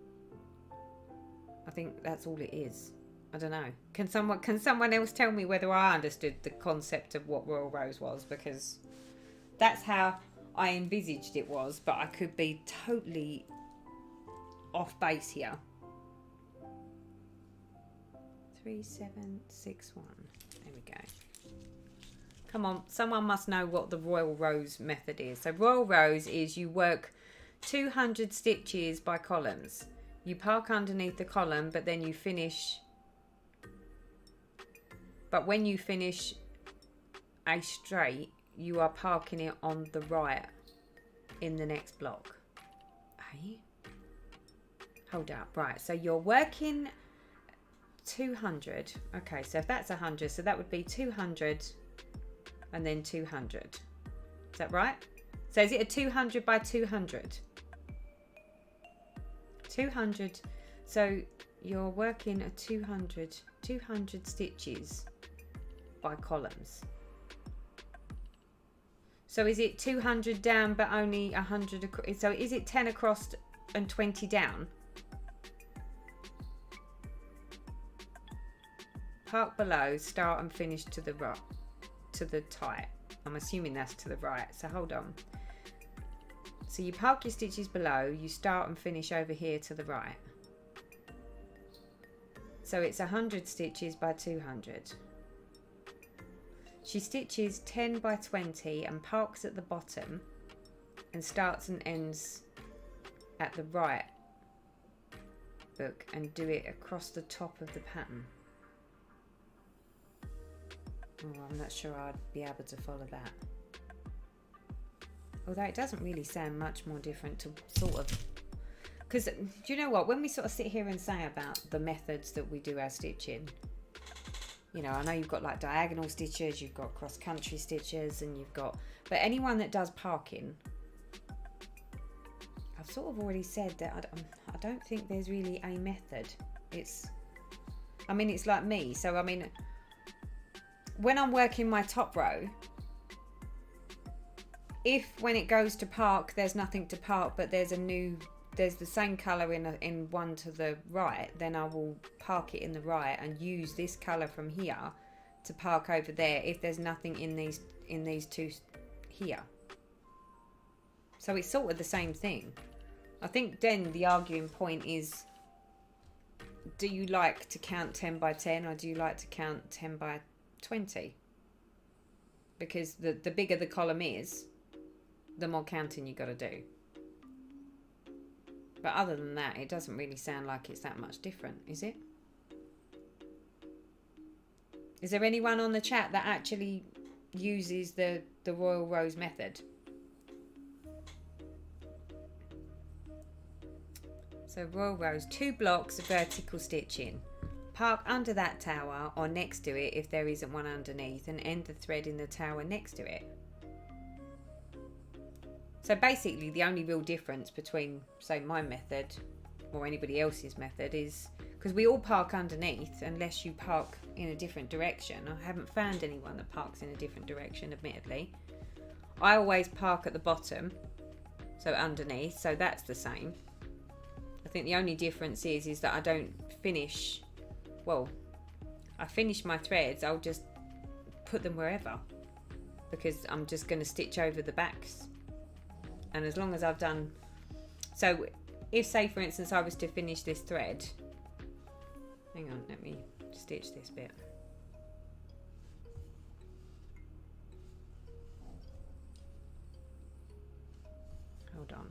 that's all it is. I don't know. Can someone else tell me whether I understood the concept of what royal rose was, because that's how I envisaged it was, but I could be totally off base here. 3, 7, 6, 1. There we go. Come on, someone must know what the royal rose method is. So royal rose is you work 200 stitches by columns. You park underneath the column, but then you finish. But when you finish a straight, you are parking it on the right in the next block. Hey? Hold up. Right, so you're working 200. Okay, so if that's 100, so that would be 200 and then 200. Is that right? So is it a 200 by 200? 200. So you're working a 200 stitches by columns. So is it 200 down but only 100 across? So is it 10 across and 20 down? Park below, start and finish to the right, to the tight. I'm assuming that's to the right, so hold on. So you park your stitches below, you start and finish over here to the right. So it's 100 stitches by 200. She stitches 10 by 20 and parks at the bottom and starts and ends at the right book and do it across the top of the pattern. Oh, I'm not sure I'd be able to follow that. Although it doesn't really sound much more different to sort of... Because, do you know what? When we sort of sit here and say about the methods that we do our stitching, you know, I know you've got like diagonal stitches, you've got cross-country stitches, and you've got... But anyone that does parking, I've sort of already said that I don't think there's really a method. It's... I mean, it's like me. So, I mean, when I'm working my top row, if when it goes to park, there's nothing to park, but there's the same colour in one to the right, then I will park it in the right and use this colour from here to park over there if there's nothing in these two here. So it's sort of the same thing. I think then the arguing point is, do you like to count 10 by 10 or do you like to count 10 by 20? Because the bigger the column is, the more counting you got to do. But other than that, it doesn't really sound like it's that much different, is it? Is there anyone on the chat that actually uses the Royal Rose method? So Royal Rose, 2 blocks of vertical stitching. Park under that tower or next to it if there isn't one underneath, and end the thread in the tower next to it. So basically the only real difference between, say, my method or anybody else's method is, because we all park underneath unless you park in a different direction. I haven't found anyone that parks in a different direction, admittedly. I always park at the bottom, so underneath, so that's the same. I think the only difference is that I don't finish, well, I finish my threads, I'll just put them wherever, because I'm just going to stitch over the backs. And as long as I've done, so if, say, for instance, I was to finish this thread, hang on, let me stitch this bit. Hold on.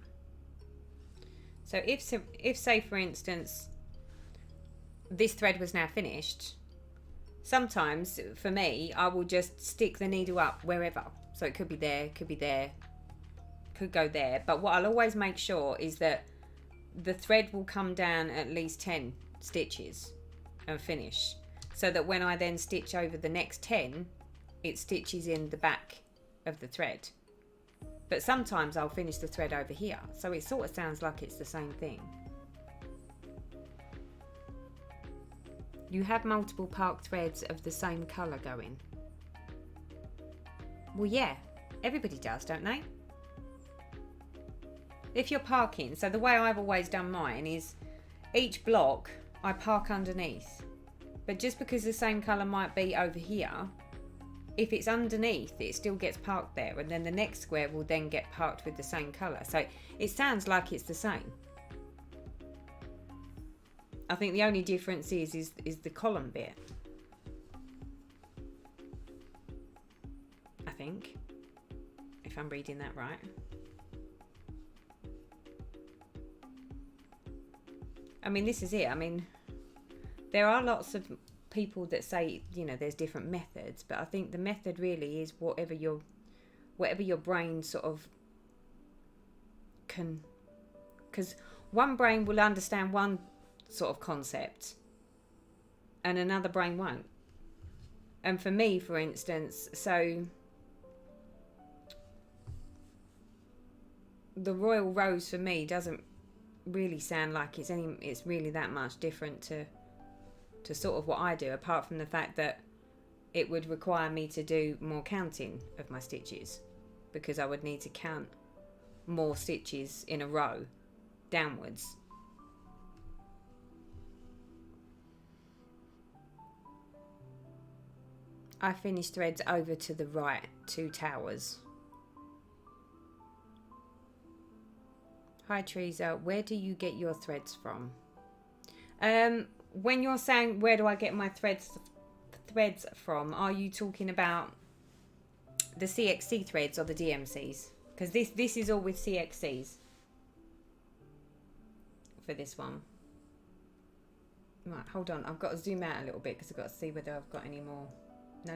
So if say, for instance, this thread was now finished, sometimes for me, I will just stick the needle up wherever. So it could be there, could be there, could go there, but what I'll always make sure is that the thread will come down at least 10 stitches and finish, so that when I then stitch over the next 10, it stitches in the back of the thread. But sometimes I'll finish the thread over here, so it sort of sounds like it's the same thing. You have multiple park threads of the same colour going. Well, yeah, everybody does, don't they? If you're parking, so the way I've always done mine is each block I park underneath, but just because the same colour might be over here, if it's underneath it still gets parked there, and then the next square will then get parked with the same colour, so it sounds like it's the same. I think the only difference is the column bit, I think, if I'm reading that right. I mean, this is it. I mean, there are lots of people that say, you know, there's different methods, but I think the method really is whatever your brain sort of can, because one brain will understand one sort of concept and another brain won't. And for me, for instance, so the Royal Rose for me doesn't really sound like it's really that much different to sort of what I do, apart from the fact that it would require me to do more counting of my stitches, because I would need to count more stitches in a row downwards. I finished threads over to the right 2 towers. Hi Teresa, where do you get your threads from? When you're saying where do I get my threads from, are you talking about the CXC threads or the DMCs? Because this is all with CXCs for this one. Right, hold on. I've got to zoom out a little bit because I've got to see whether I've got any more. No,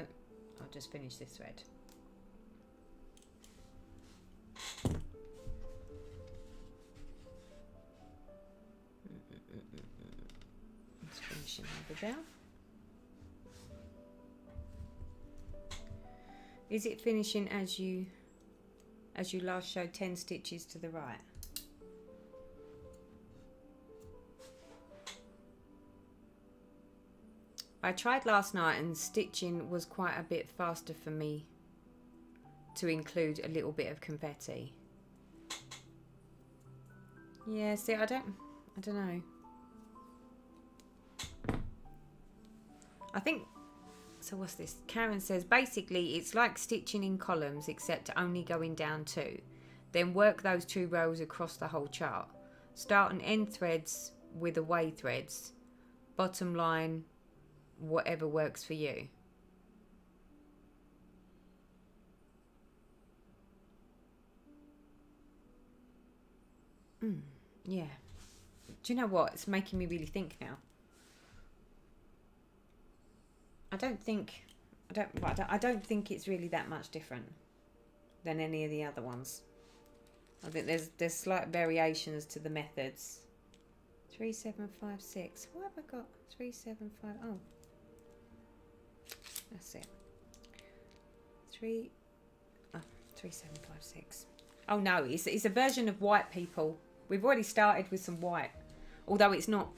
I'll just finish this thread. Let's finish it over there. Is it finishing as you last showed 10 stitches to the right? I tried last night and stitching was quite a bit faster for me to include a little bit of confetti. Yeah, see, I don't know. I think, so what's this? Karen says, basically it's like stitching in columns except only going down 2. Then work those 2 rows across the whole chart. Start and end threads with away threads. Bottom line, whatever works for you. Yeah. Do you know what? It's making me really think now. I don't think it's really that much different than any of the other ones. I think there's slight variations to the methods. 3756. What have I got? 375. Oh, that's it. 3756. Oh no, it's a version of white, people. We've already started with some white, although it's not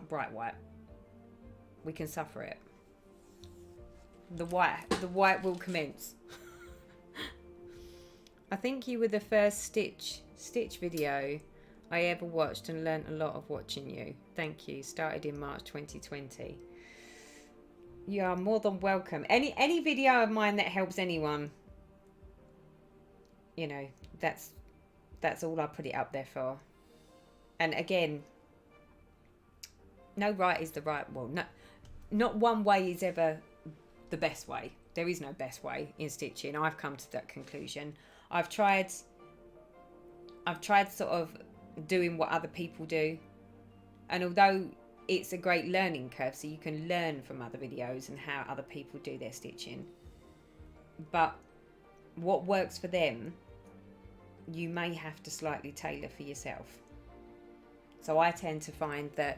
bright white. We can suffer it. The white will commence. I think you were the first stitch video I ever watched and learnt a lot of watching you. Thank you. Started in March 2020. You are more than welcome. Any video of mine that helps anyone, you know, that's all I put it up there for. And again, no right is the right. Well, no, not one way is ever the best way. There is no best way in stitching. I've come to that conclusion. I've tried sort of doing what other people do, and although it's a great learning curve, so you can learn from other videos and how other people do their stitching, but what works for them you may have to slightly tailor for yourself. So I tend to find that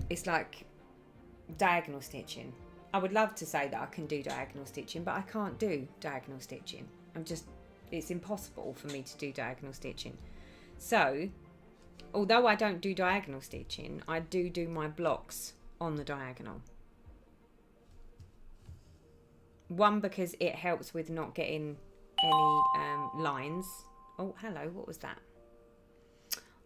it's like diagonal stitching. I would love to say that I can do diagonal stitching, but I can't do diagonal stitching. It's impossible for me to do diagonal stitching. So although I don't do diagonal stitching, I do my blocks on the diagonal. One, because it helps with not getting any lines. Oh, hello, what was that?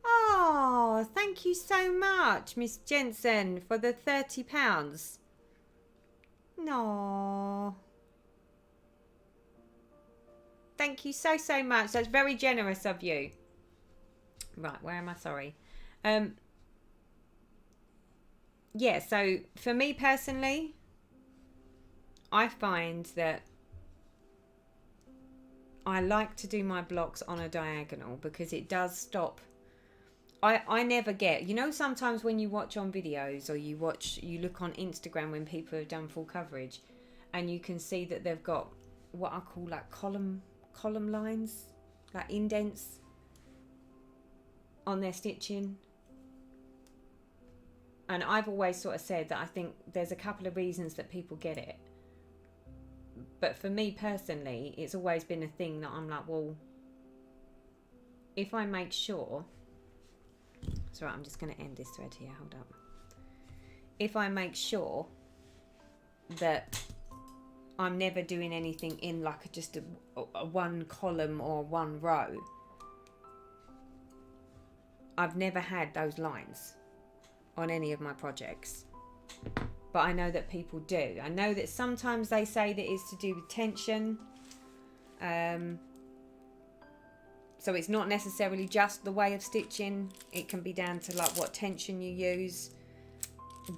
Oh, thank you so much, Miss Jensen, for the £30. No. Thank you so much. That's very generous of you. Right, where am I? Sorry. Yeah, so for me personally, I find that I like to do my blocks on a diagonal because it does stop. I never get, you know, sometimes when you watch on videos or you look on Instagram when people have done full coverage and you can see that they've got what I call like column lines, like indents on their stitching. And I've always sort of said that I think there's a couple of reasons that people get it. But for me personally, it's always been a thing that I'm like, well, if I make sure... Sorry, I'm just going to end this thread here. Hold up. If I make sure that I'm never doing anything in like just a one column or one row, I've never had those lines on any of my projects. But I know that people do. I know that sometimes they say that it's to do with tension. So it's not necessarily just the way of stitching. It can be down to like what tension you use.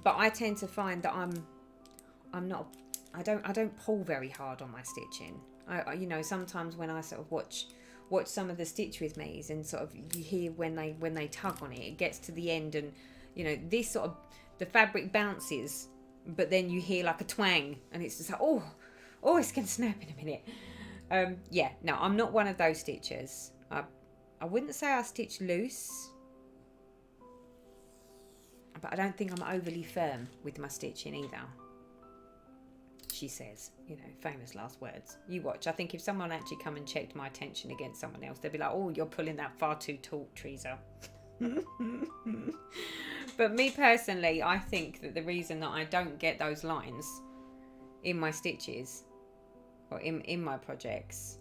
But I tend to find that I don't pull very hard on my stitching. You know, sometimes when I sort of watch some of the Stitch with me's, and sort of you hear when they tug on it, it gets to the end, and you know, this sort of, the fabric bounces, but then you hear like a twang, and it's just like, oh, it's gonna snap in a minute. Yeah, no, I'm not one of those stitchers. I wouldn't say I stitch loose, but I don't think I'm overly firm with my stitching either. She says, you know, famous last words. You watch. I think if someone actually come and checked my attention against someone else, they'd be like, oh, you're pulling that far too taut, Teresa. But me personally, I think that the reason that I don't get those lines in my stitches or in my projects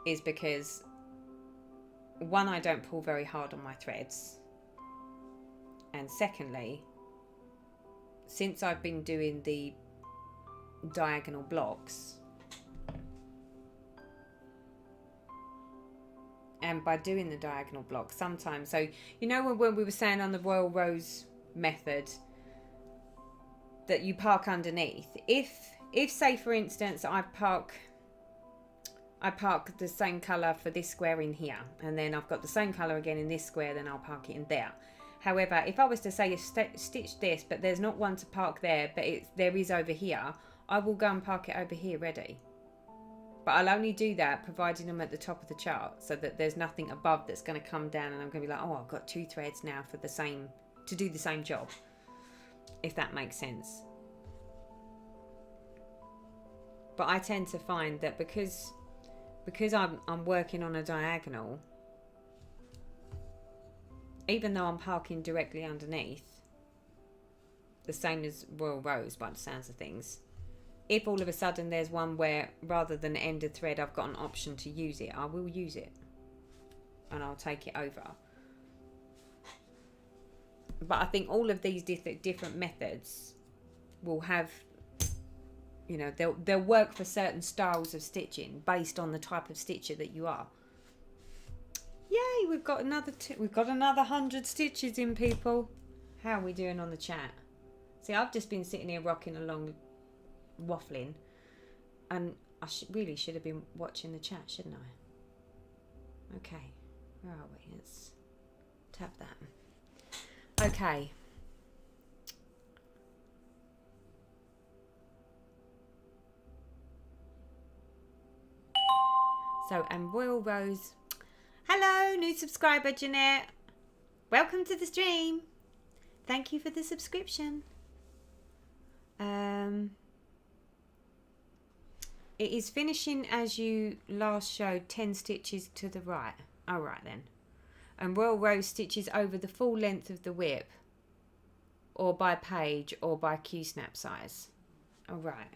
is because, one, I don't pull very hard on my threads, and secondly, since I've been doing the diagonal blocks, and by doing the diagonal blocks sometimes, so you know when we were saying on the Royal Rose method that you park underneath, if say for instance I park the same colour for this square in here, and then I've got the same colour again in this square, then I'll park it in there. However, if I was to say stitch this, but there's not one to park there, but there is over here, I will go and park it over here ready. But I'll only do that providing I'm at the top of the chart, so that there's nothing above that's going to come down and I'm going to be like, oh, I've got 2 threads now to do the same job, if that makes sense. But I tend to find that because I'm working on a diagonal, even though I'm parking directly underneath, the same as Royal Rose by the sounds of things, if all of a sudden there's one where rather than end a thread I've got an option to use it, I will use it and I'll take it over. But I think all of these different methods will have, you know, they'll work for certain styles of stitching based on the type of stitcher that you are. Yay, we've got another 100 stitches in, people. How are we doing on the chat? See, I've just been sitting here rocking along, waffling, and I really should have been watching the chat, shouldn't I? Okay, where are we? Let's tap that. Okay. So, and Royal Rose. Hello, new subscriber, Jeanette. Welcome to the stream. Thank you for the subscription. It is finishing as you last showed, 10 stitches to the right. All right then. And Royal Rose stitches over the full length of the whip, or by page, or by Q-snap size. All right.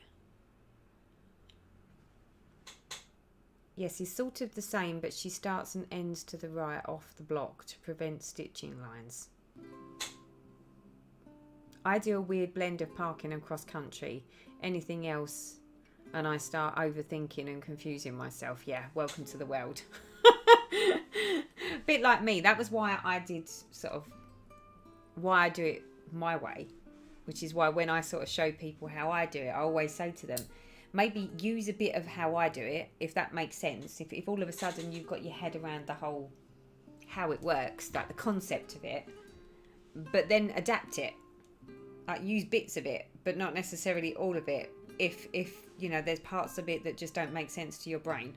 Yes, it's sort of the same, but she starts and ends to the right off the block to prevent stitching lines. I do a weird blend of parking and cross country. Anything else and I start overthinking and confusing myself. Yeah, welcome to the world. Bit like me. That was why I did why I do it my way, which is why when I sort of show people how I do it, I always say to them, maybe use a bit of how I do it, if that makes sense. If all of a sudden you've got your head around the whole, how it works, like the concept of it, but then adapt it. Like use bits of it, but not necessarily all of it. If you know, there's parts of it that just don't make sense to your brain.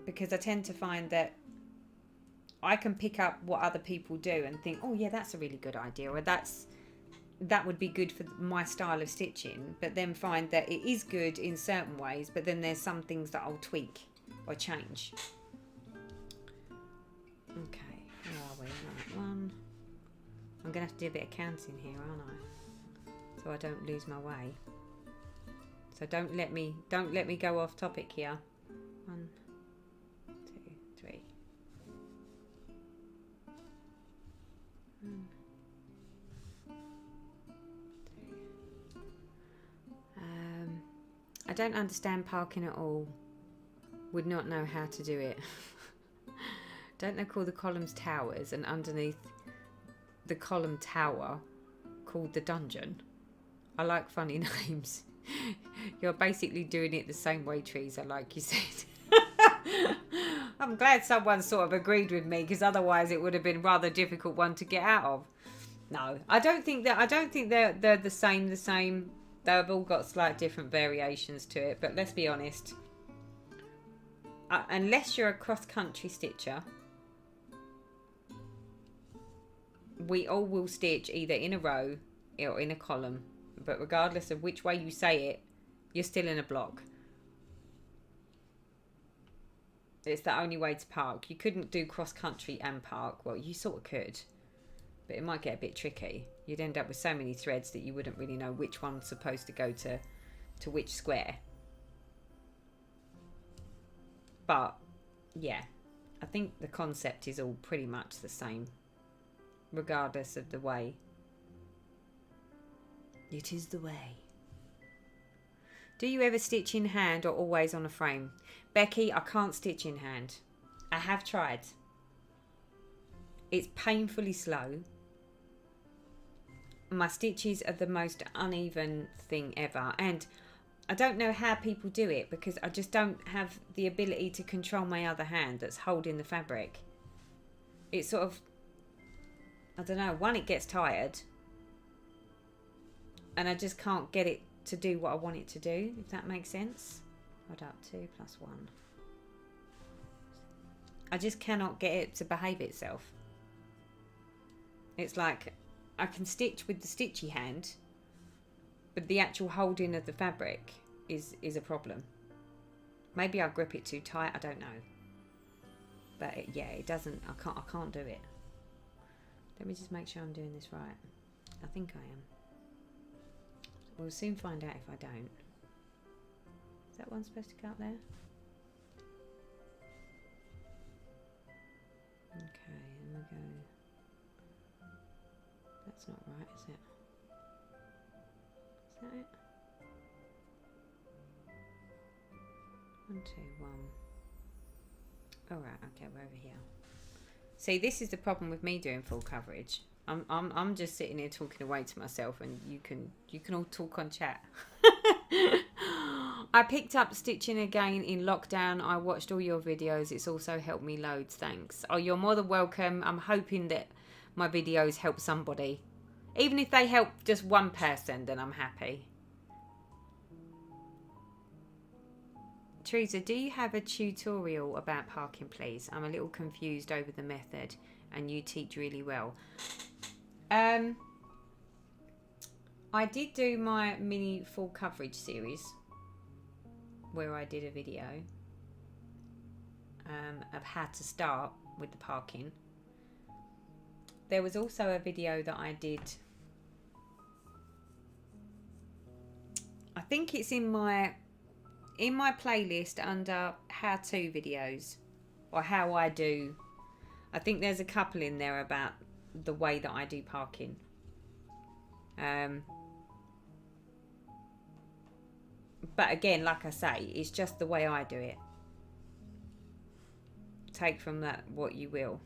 Because I tend to find that I can pick up what other people do and think, oh yeah, that's a really good idea, or that would be good for my style of stitching, but then find that it is good in certain ways, but then there's some things that I'll tweak or change. Okay, where are we? Right, one. I'm gonna have to do a bit of counting here, aren't I? So I don't lose my way. So don't let me go off topic here. 1, 2, 3. 1, 2. I don't understand parking at all. Would not know how to do it. Don't they call the columns towers, and underneath the column tower called the dungeon? I like funny names. You're basically doing it the same way, Teresa, like you said. I'm glad someone sort of agreed with me, because otherwise it would have been a rather difficult one to get out of. No, I don't think they're the same. They've all got slight different variations to it. But let's be honest. Unless you're a cross-country stitcher, we all will stitch either in a row or in a column. But regardless of which way you say it, you're still in a block. It's the only way to park. You couldn't do cross-country and park. Well, you sort of could. But it might get a bit tricky. You'd end up with so many threads that you wouldn't really know which one's supposed to go to which square. But, yeah. I think the concept is all pretty much the same. Regardless of the way. It is the way. Do you ever stitch in hand or always on a frame? Becky, I can't stitch in hand. I have tried. It's painfully slow. My stitches are the most uneven thing ever, and I don't know how people do it, because I just don't have the ability to control my other hand that's holding the fabric. It's sort of, I don't know, one, it gets tired, and I just can't get it to do what I want it to do, if that makes sense. Hold up, 2 + 1. I just cannot get it to behave itself. It's like I can stitch with the stitchy hand, but the actual holding of the fabric is a problem. Maybe I grip it too tight, I don't know. But yeah, it doesn't, I can't do it. Let me just make sure I'm doing this right. I think I am. We'll soon find out if I don't. Is that one supposed to go up there? Okay, and we go. That's not right, is it? Is that it? 1, 2, 1. Alright, okay, we're over here. See, this is the problem with me doing full coverage. I'm just sitting here talking away to myself, and you can all talk on chat. I picked up stitching again in lockdown. I watched all your videos. It's also helped me loads. Thanks. Oh, you're more than welcome. I'm hoping that my videos help somebody. Even if they help just one person, then I'm happy. Teresa, do you have a tutorial about parking, please? I'm a little confused over the method, and you teach really well. I did do my mini full coverage series where I did a video of how to start with the parking. There was also a video that I did, I think it's in my playlist under how-to videos, or how I do. I think there's a couple in there about the way that I do parking. But again, like I say, it's just the way I do it. Take from that what you will.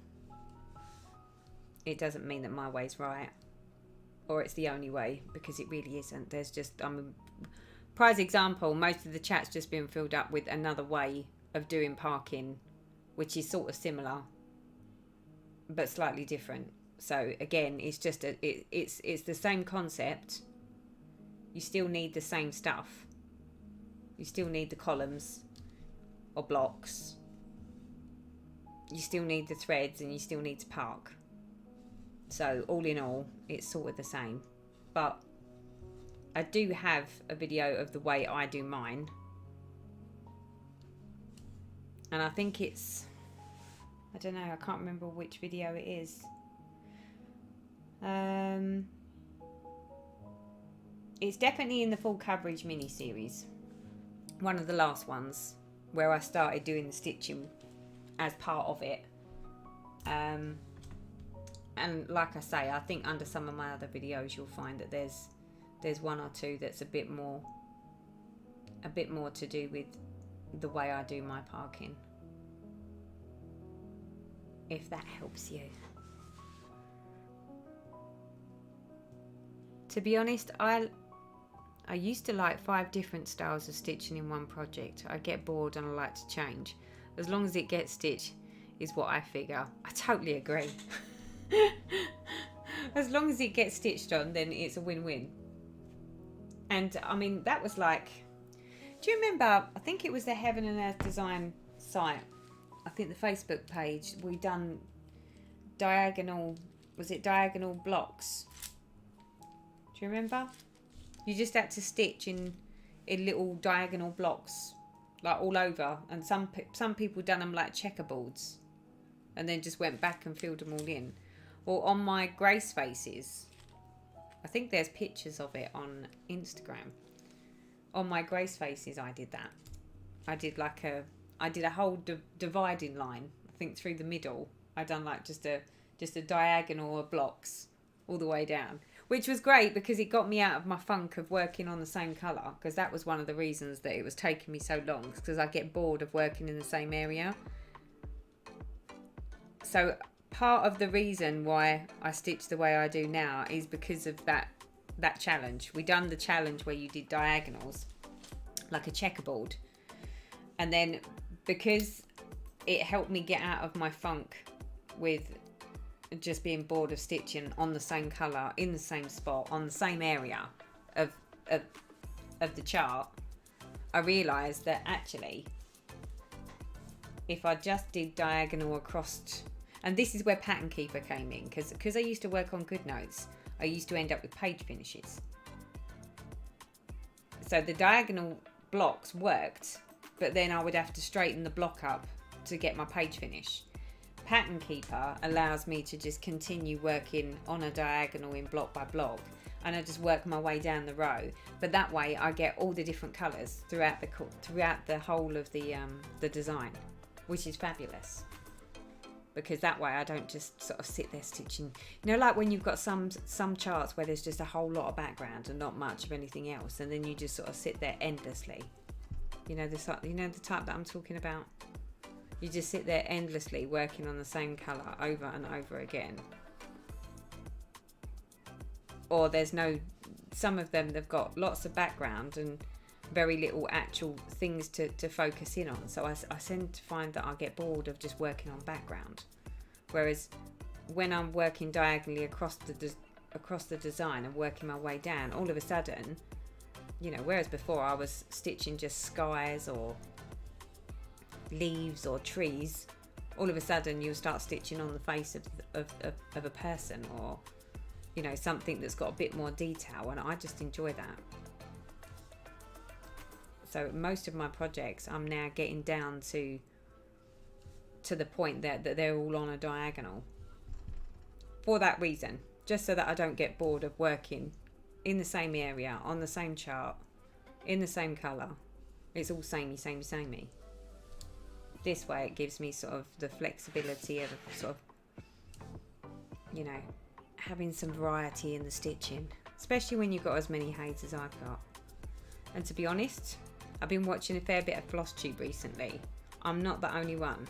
It doesn't mean that my way's right, or it's the only way, because it really isn't. There's just, prize example, most of the chat's just been filled up with another way of doing parking, which is sort of similar, but slightly different. So again, it's just it's the same concept. You still need the same stuff. You still need the columns or blocks. You still need the threads, and you still need to park. So all in all, it's sort of the same. But I do have a video of the way I do mine. And I think it's, I don't know, I can't remember which video it is. It's definitely in the full coverage mini series. One of the last ones where I started doing the stitching as part of it. And like I say, I think under some of my other videos you'll find that there's one or two that's a bit more to do with the way I do my parking. If that helps you. To be honest, I used to like 5 different styles of stitching in one project. I get bored and I like to change. As long as it gets stitched is what I figure. I totally agree. As long as it gets stitched on, then it's a win-win. And I mean, that was like, do you remember, I think it was the Heaven and Earth Design site, I think the Facebook page, we done diagonal blocks? Do you remember? You just had to stitch in little diagonal blocks, like all over, and some people done them like checkerboards and then just went back and filled them all in. Or on my Grace Faces, I think there's pictures of it on Instagram. On my Grace Faces, I did that. I did a whole dividing line, I think through the middle. I done like just a diagonal of blocks all the way down, which was great because it got me out of my funk of working on the same colour, because that was one of the reasons that it was taking me so long, because I get bored of working in the same area. So part of the reason why I stitch the way I do now is because of that challenge. We done the challenge where you did diagonals like a checkerboard, and then because it helped me get out of my funk with just being bored of stitching on the same colour, in the same spot, on the same area of the chart, I realised that actually if I just did diagonal across, and this is where Pattern Keeper came in, because I used to work on GoodNotes, I used to end up with page finishes. So the diagonal blocks worked, but then I would have to straighten the block up to get my page finish. Pattern Keeper allows me to just continue working on a diagonal in block by block, and I just work my way down the row. But that way I get all the different colours throughout the whole of the design, which is fabulous. Because that way I don't just sort of sit there stitching. You know, like when you've got some charts where there's just a whole lot of background and not much of anything else, and then you just sort of sit there endlessly. You know the type that I'm talking about? You just sit there endlessly working on the same colour over and over again. Or some of them, they've got lots of background and very little actual things to focus in on. So I tend to find that I get bored of just working on background. Whereas when I'm working diagonally across the design and working my way down, all of a sudden, you know, whereas before I was stitching just skies or leaves or trees, all of a sudden you'll start stitching on the face of a person, or you know, something that's got a bit more detail, and I just enjoy that. So most of my projects I'm now getting down to the point that they're all on a diagonal for that reason, just so that I don't get bored of working in the same area, on the same chart, in the same colour. It's all samey. This way it gives me sort of the flexibility of sort of, you know, having some variety in the stitching, especially when you've got as many heids as I've got. And to be honest, I've been watching a fair bit of flosstube recently. I'm not the only one.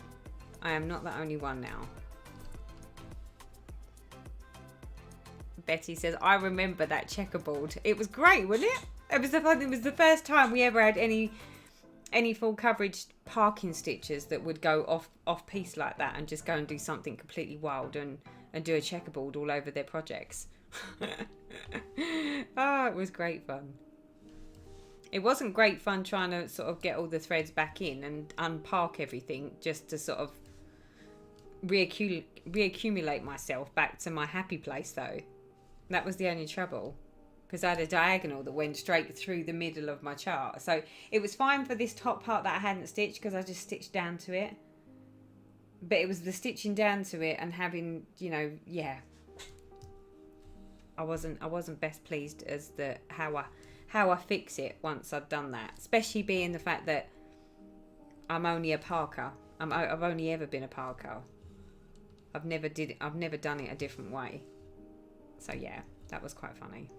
I am not the only one now. Betty says, I remember that checkerboard. It was great, wasn't it? It was the first time we ever had any full coverage parking stitches that would go off piece like that and just go and do something completely wild and do a checkerboard all over their projects. Oh, it was great fun. It wasn't great fun trying to sort of get all the threads back in and unpark everything just to sort of reaccumulate myself back to my happy place, though. That was the only trouble, because I had a diagonal that went straight through the middle of my chart. So it was fine for this top part that I hadn't stitched, because I just stitched down to it. But it was the stitching down to it and having, you know, yeah. I wasn't best pleased as how I fix it once I've done that. Especially being the fact that I'm only a parker. I've only ever been a parker. I've never done it a different way. So yeah, that was quite funny.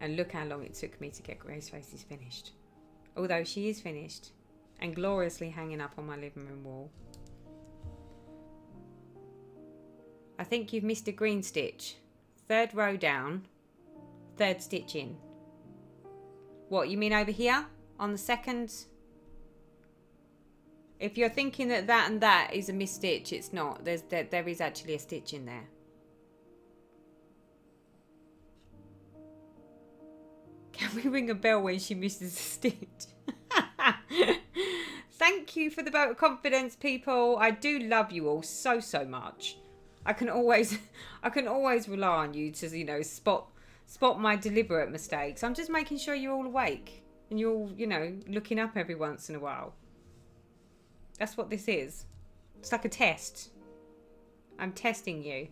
And look how long it took me to get Grace Faces finished. Although she is finished and gloriously hanging up on my living room wall. I think you've missed a green stitch. 3rd row down. third stitch in. What, you mean over here on the second? If you're thinking that that and that is a missed stitch, it's not. There is actually a stitch in there. Can we ring a bell when she misses a stitch? Thank you for the vote of confidence, people. I do love you all so much. I can always rely on you to, you know, spot my deliberate mistakes. I'm just making sure you're all awake and you're all, you know, looking up every once in a while. That's what this is. It's like a test. I'm testing you.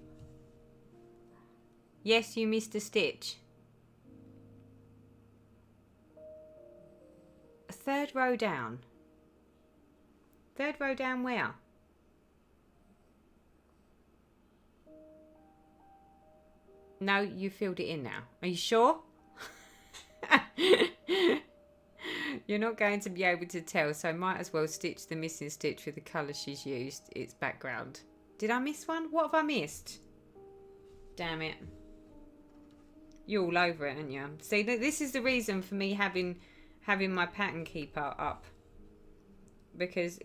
Yes, you missed a stitch. A third row down. Third row down where? No, you filled it in now. Are you sure? You're not going to be able to tell, so might as well stitch the missing stitch with the colour she's used. Its background. Did I miss one? What have I missed? Damn it. You're all over it, aren't you? See, this is the reason for me having my pattern keeper up. Because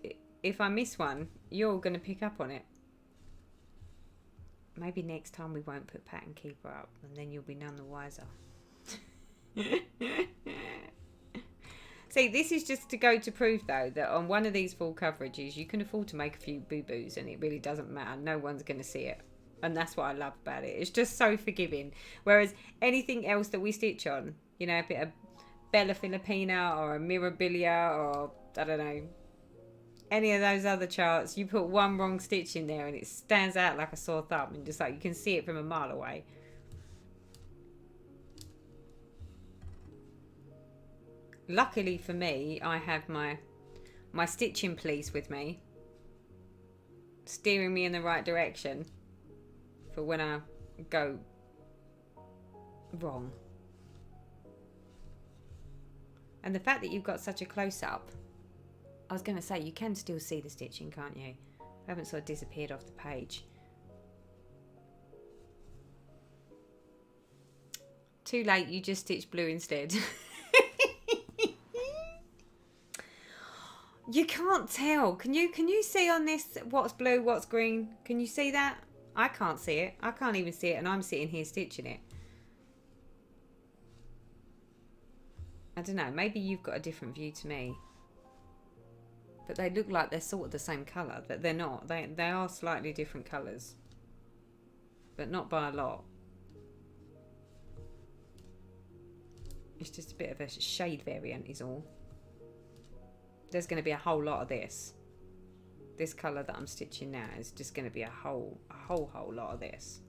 if I miss one, you're going to pick up on it. Maybe next time we won't put pattern keeper up, and then you'll be none the wiser. See, this is just to go to prove, though, that on one of these full coverages, you can afford to make a few boo-boos, and it really doesn't matter. No one's going to see it. And that's what I love about it. It's just so forgiving. Whereas anything else that we stitch on, you know, a bit of Bella Filipina or a Mirabilia or, I don't know, any of those other charts, you put one wrong stitch in there and it stands out like a sore thumb, and just like you can see it from a mile away. Luckily for me, I have my stitching police with me, steering me in the right direction for when I go wrong. And the fact that you've got such a close-up, I was going to say, you can still see the stitching, can't you? I haven't sort of disappeared off the page. Too late, you just stitched blue instead. You can't tell. Can you see on this what's blue, what's green? Can you see that? I can't see it. I can't even see it, and I'm sitting here stitching it. I don't know. Maybe you've got a different view to me. But they look like they're sort of the same colour, but they're not. They are slightly different colours. But not by a lot. It's just a bit of a shade variant is all. There's going to be a whole lot of this. This colour that I'm stitching now is just going to be a whole lot of this.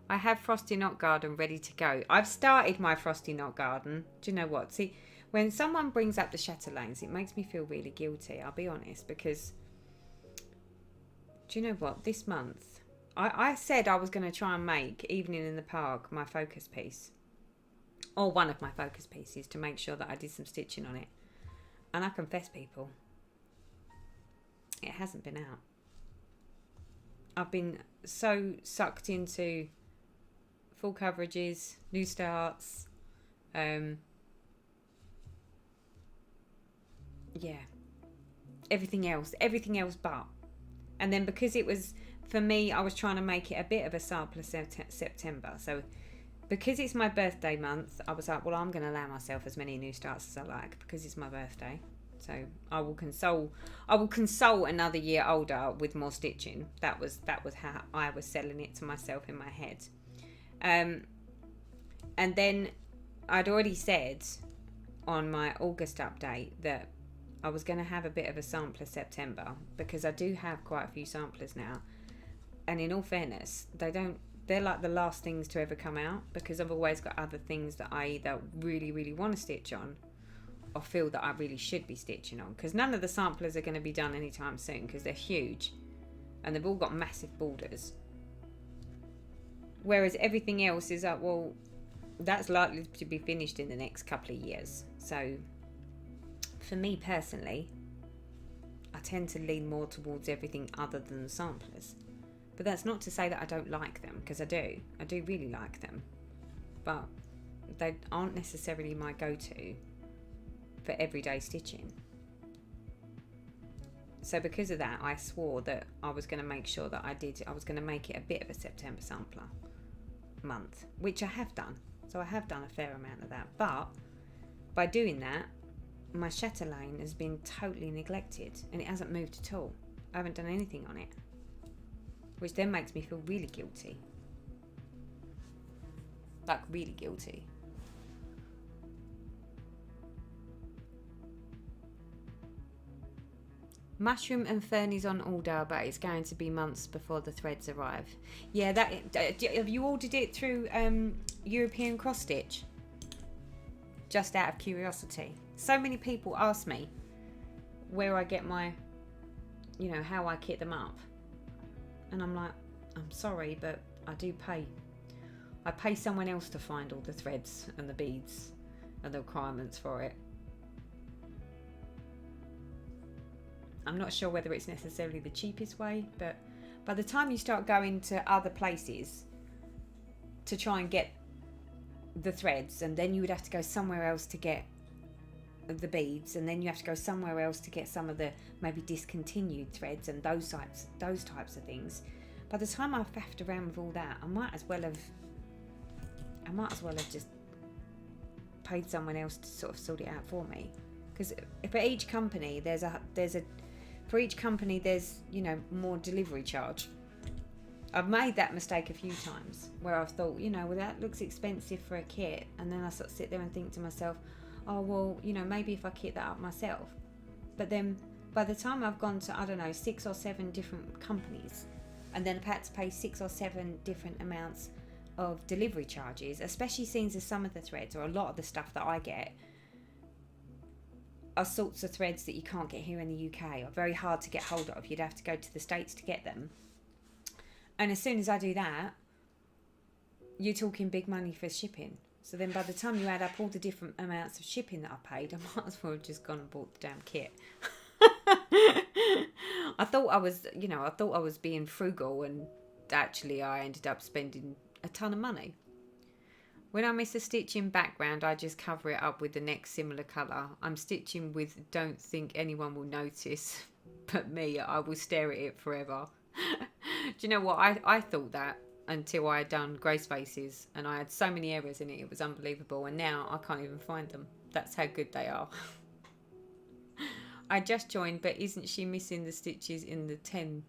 I have Frosty Knot Garden ready to go. I've started my Frosty Knot Garden. Do you know what? See, when someone brings up the Chatelaines, it makes me feel really guilty, I'll be honest, because do you know what? This month, I said I was going to try and make Evening in the Park my focus piece. Or one of my focus pieces, to make sure that I did some stitching on it. And I confess, people, it hasn't been out. I've been so sucked into full coverages, new starts, yeah, everything else but. And then because it was, for me, I was trying to make it a bit of a sample of September. So because it's my birthday month, I was like, well, I'm going to allow myself as many new starts as I like because it's my birthday. So I will console another year older with more stitching. That was how I was selling it to myself in my head. And then I'd already said on my August update that I was going to have a bit of a sampler September, because I do have quite a few samplers now. And in all fairness, they're like the last things to ever come out, because I've always got other things that I either really, really want to stitch on or feel that I really should be stitching on, because none of the samplers are going to be done anytime soon because they're huge and they've all got massive borders. Whereas everything else is like, well, that's likely to be finished in the next couple of years. So for me personally, I tend to lean more towards everything other than the samplers. But that's not to say that I don't like them, because I do really like them, but they aren't necessarily my go-to for everyday stitching. So because of that, I swore that I was going to make sure that I was going to make it a bit of a September sampler month, which I have done. So I have done a fair amount of that, but by doing that, my chatelaine has been totally neglected and it hasn't moved at all. I haven't done anything on it, which then makes me feel really guilty. Like really guilty. Mushroom and fern is on order, but it's going to be months before the threads arrive. Yeah, have you ordered it through European Cross Stitch? Just out of curiosity. So many people ask me where I get my, you know, how I kit them up. And I'm like, I'm sorry, but I do pay. I pay someone else to find all the threads and the beads and the requirements for it. I'm not sure whether it's necessarily the cheapest way, but by the time you start going to other places to try and get the threads, and then you would have to go somewhere else to get the beads, and then you have to go somewhere else to get some of the maybe discontinued threads and those types of things. By the time I've faffed around with all that, I might as well have just paid someone else to sort of sort it out for me. Because for each company there's you know, more delivery charge. I've made that mistake a few times where I've thought, you know, well, that looks expensive for a kit, and then I sort of sit there and think to myself, oh well, you know, maybe if I kit that up myself. But then by the time I've gone to, I don't know, 6 or 7 different companies, and then I've had to pay 6 or 7 different amounts of delivery charges, especially since some of the threads, or a lot of the stuff that I get, are sorts of threads that you can't get here in the UK, or very hard to get hold of. You'd have to go to the States to get them. And as soon as I do that, you're talking big money for shipping. So then by the time you add up all the different amounts of shipping that I paid, I might as well have just gone and bought the damn kit. I thought I was being frugal, and actually I ended up spending a ton of money. When I miss a stitch in background, I just cover it up with the next similar colour. I'm stitching with don't think anyone will notice, but me, I will stare at it forever. Do you know what? I thought that until I had done grey spaces, and I had so many errors in it, it was unbelievable, and now I can't even find them. That's how good they are. I just joined, but isn't she missing the stitches in the 10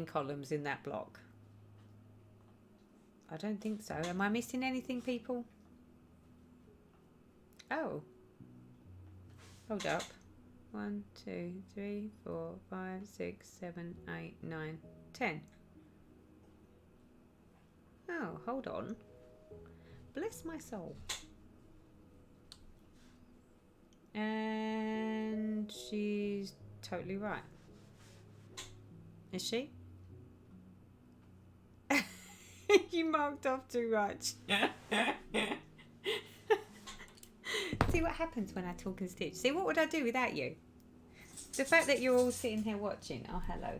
columns in that block? I don't think so. Am I missing anything, people? Oh. Hold up. 1, 2, 3, 4, 5, 6, 7, 8, 9, 10. Oh, hold on. Bless my soul. And she's totally right. Is she? You marked off too much. See what happens when I talk and stitch. See, what would I do without you? The fact that you're all sitting here watching. Oh, hello.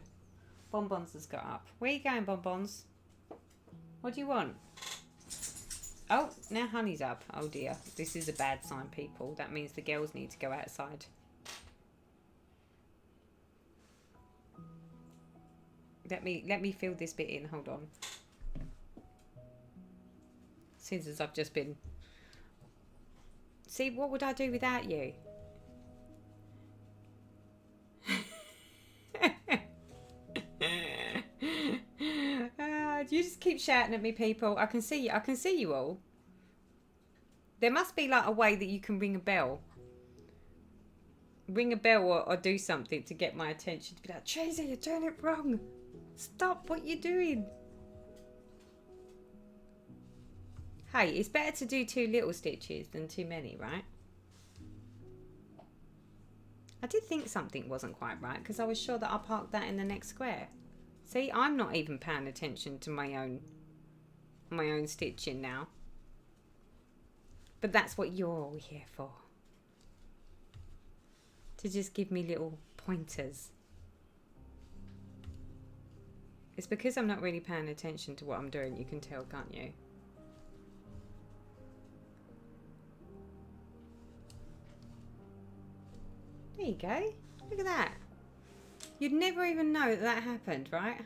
Bonbons has got up. Where are you going, Bonbons? What do you want? Oh, now Honey's up. Oh dear. This is a bad sign, people. That means the girls need to go outside. Let me fill this bit in. Hold on. Since I've just been... See, what would I do without you? You just keep shouting at me, people. I can see you. I can see you all. There must be like a way that you can ring a bell. Ring a bell or do something to get my attention. To be like, Tracy, you're doing it wrong. Stop what you're doing. Hey, it's better to do 2 little stitches than too many, right? I did think something wasn't quite right because I was sure that I parked that in the next square. See, I'm not even paying attention to my own stitching now. But that's what you're all here for. To just give me little pointers. It's because I'm not really paying attention to what I'm doing. You can tell, can't you? There you go. Look at that. You'd never even know that happened, right?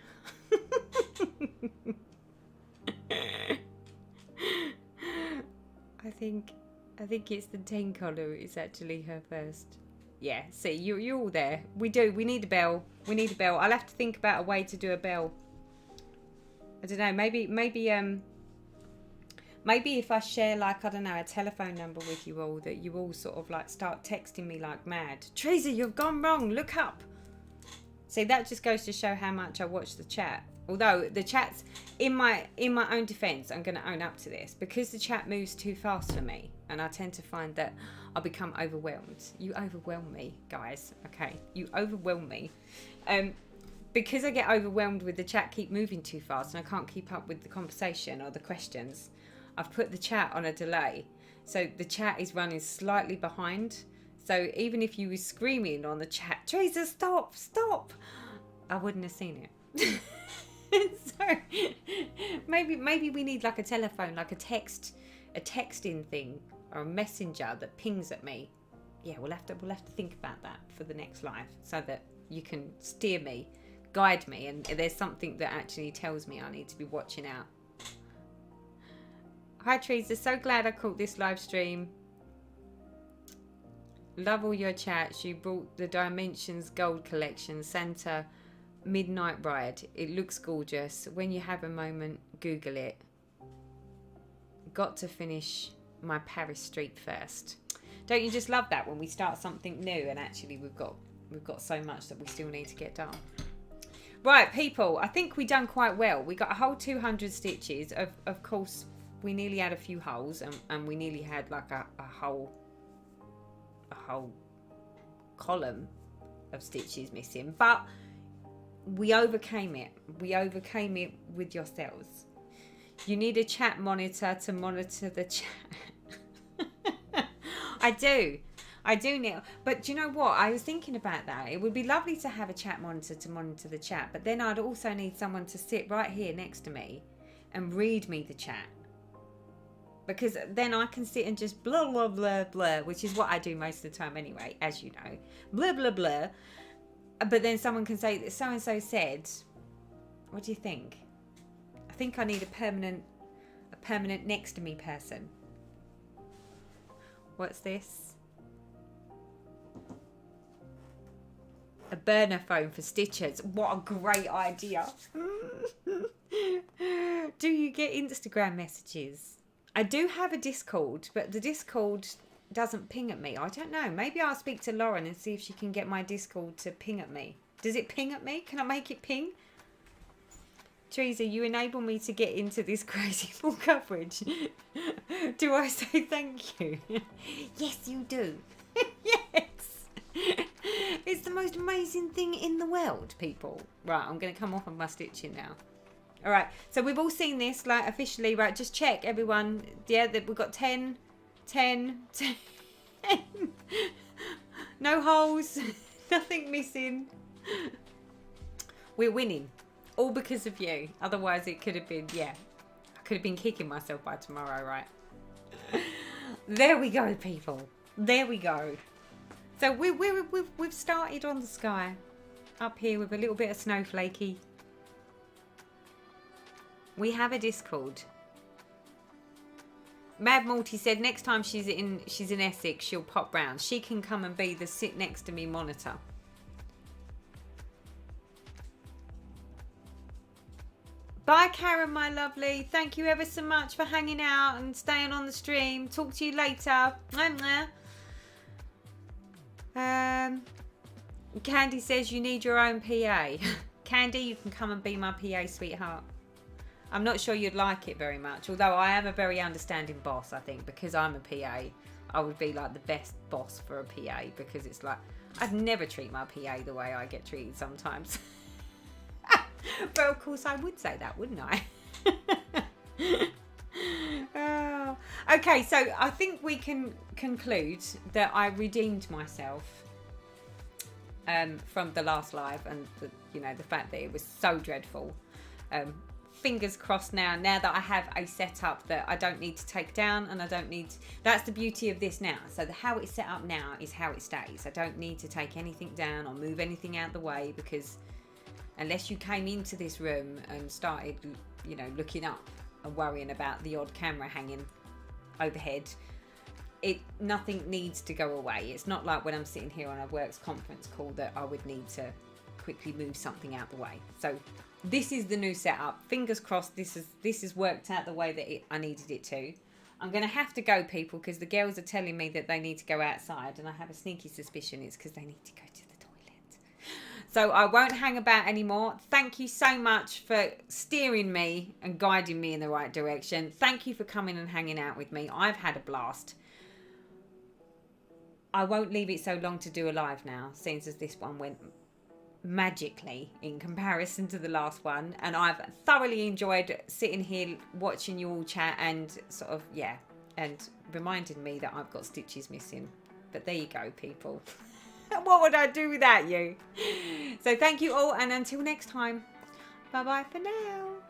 I think it's the 10 colour. It's actually her first. Yeah, see, you're all there. We need a bell. We need a bell. I'll have to think about a way to do a bell. I don't know, maybe if I share, like, I don't know, a telephone number with you all, that you all sort of like start texting me like mad. Teresa, you've gone wrong, look up. See, that just goes to show how much I watch the chat. Although the chat's, in my own defence, I'm going to own up to this, because the chat moves too fast for me, and I tend to find that I become overwhelmed. You overwhelm me, guys. Okay, you overwhelm me. Because I get overwhelmed with the chat keep moving too fast, and I can't keep up with the conversation or the questions, I've put the chat on a delay. So the chat is running slightly behind. So even if you were screaming on the chat, Teresa, stop, stop, I wouldn't have seen it. So maybe we need like a telephone, like a texting thing, or a messenger that pings at me. Yeah, we'll have to think about that for the next live, so that you can steer me, guide me, and there's something that actually tells me I need to be watching out. Hi Teresa, so glad I caught this live stream. Love all your chats. You brought the Dimensions Gold Collection, Santa Midnight Ride. It looks gorgeous. When you have a moment, Google it. Got to finish my Paris street first. Don't you just love that when we start something new and actually we've got so much that we still need to get done. Right, people, I think we done quite well. We got a whole 200 stitches. Of course, we nearly had a few holes, and we nearly had like a whole column of stitches missing, but we overcame it. We overcame it with yourselves. You need a chat monitor to monitor the chat. I do, Neil. But do you know what? I was thinking about that. It would be lovely to have a chat monitor to monitor the chat, but then I'd also need someone to sit right here next to me and read me the chat. Because then I can sit and just blah, blah, blah, blah, which is what I do most of the time anyway, as you know. Blah, blah, blah. But then someone can say that so-and-so said, what do you think? I think I need a permanent next to me person. What's this? A burner phone for stitchers. What a great idea. Do you get Instagram messages? I do have a Discord, but the Discord doesn't ping at me. I don't know. Maybe I'll speak to Lauren and see if she can get my Discord to ping at me. Does it ping at me? Can I make it ping? Teresa, you enable me to get into this crazy full coverage. Do I say thank you? Yes, you do. Yes. It's the most amazing thing in the world, people. Right, I'm going to come off of my stitching now. All right, so we've all seen this, like, officially, right? Just check, everyone. Yeah, that we've got 10. No holes, nothing missing. We're winning, all because of you. Otherwise, it could have been, yeah, I could have been kicking myself by tomorrow, right? There we go, people. There we go. So we've started on the sky, up here with a little bit of snowflakey. We have a Discord. Mad Morty said next time she's in Essex, she'll pop round. She can come and be the sit next to me monitor. Bye, Karen, my lovely. Thank you ever so much for hanging out and staying on the stream. Talk to you later. Candy says you need your own PA. Candy, you can come and be my PA, sweetheart. I'm not sure you'd like it very much, although I am a very understanding boss, I think, because I'm a PA. I would be like the best boss for a PA, because it's like, I'd never treat my PA the way I get treated sometimes. But of course I would say that, wouldn't I? Oh. Okay, so I think we can conclude that I redeemed myself from the last live, and the fact that it was so dreadful. Fingers crossed now that I have a setup that I don't need to take down, and I don't need to, that's the beauty of this now. So how it's set up now is how it stays. I don't need to take anything down or move anything out the way, because unless you came into this room and started, you know, looking up and worrying about the odd camera hanging overhead, nothing needs to go away. It's not like when I'm sitting here on a works conference call that I would need to quickly move something out the way. So this is the new setup. Fingers crossed this has worked out the way that I needed it to. I'm going to have to go, people, because the girls are telling me that they need to go outside, and I have a sneaky suspicion it's because they need to go to the toilet. So I won't hang about anymore. Thank you so much for steering me and guiding me in the right direction. Thank you for coming and hanging out with me. I've had a blast. I won't leave it so long to do a live now, since as this one went magically in comparison to the last one, and I've thoroughly enjoyed sitting here watching you all chat and sort of, yeah, and reminding me that I've got stitches missing. But there you go, people. What would I do without you? So thank you all, and until next time, bye bye for now.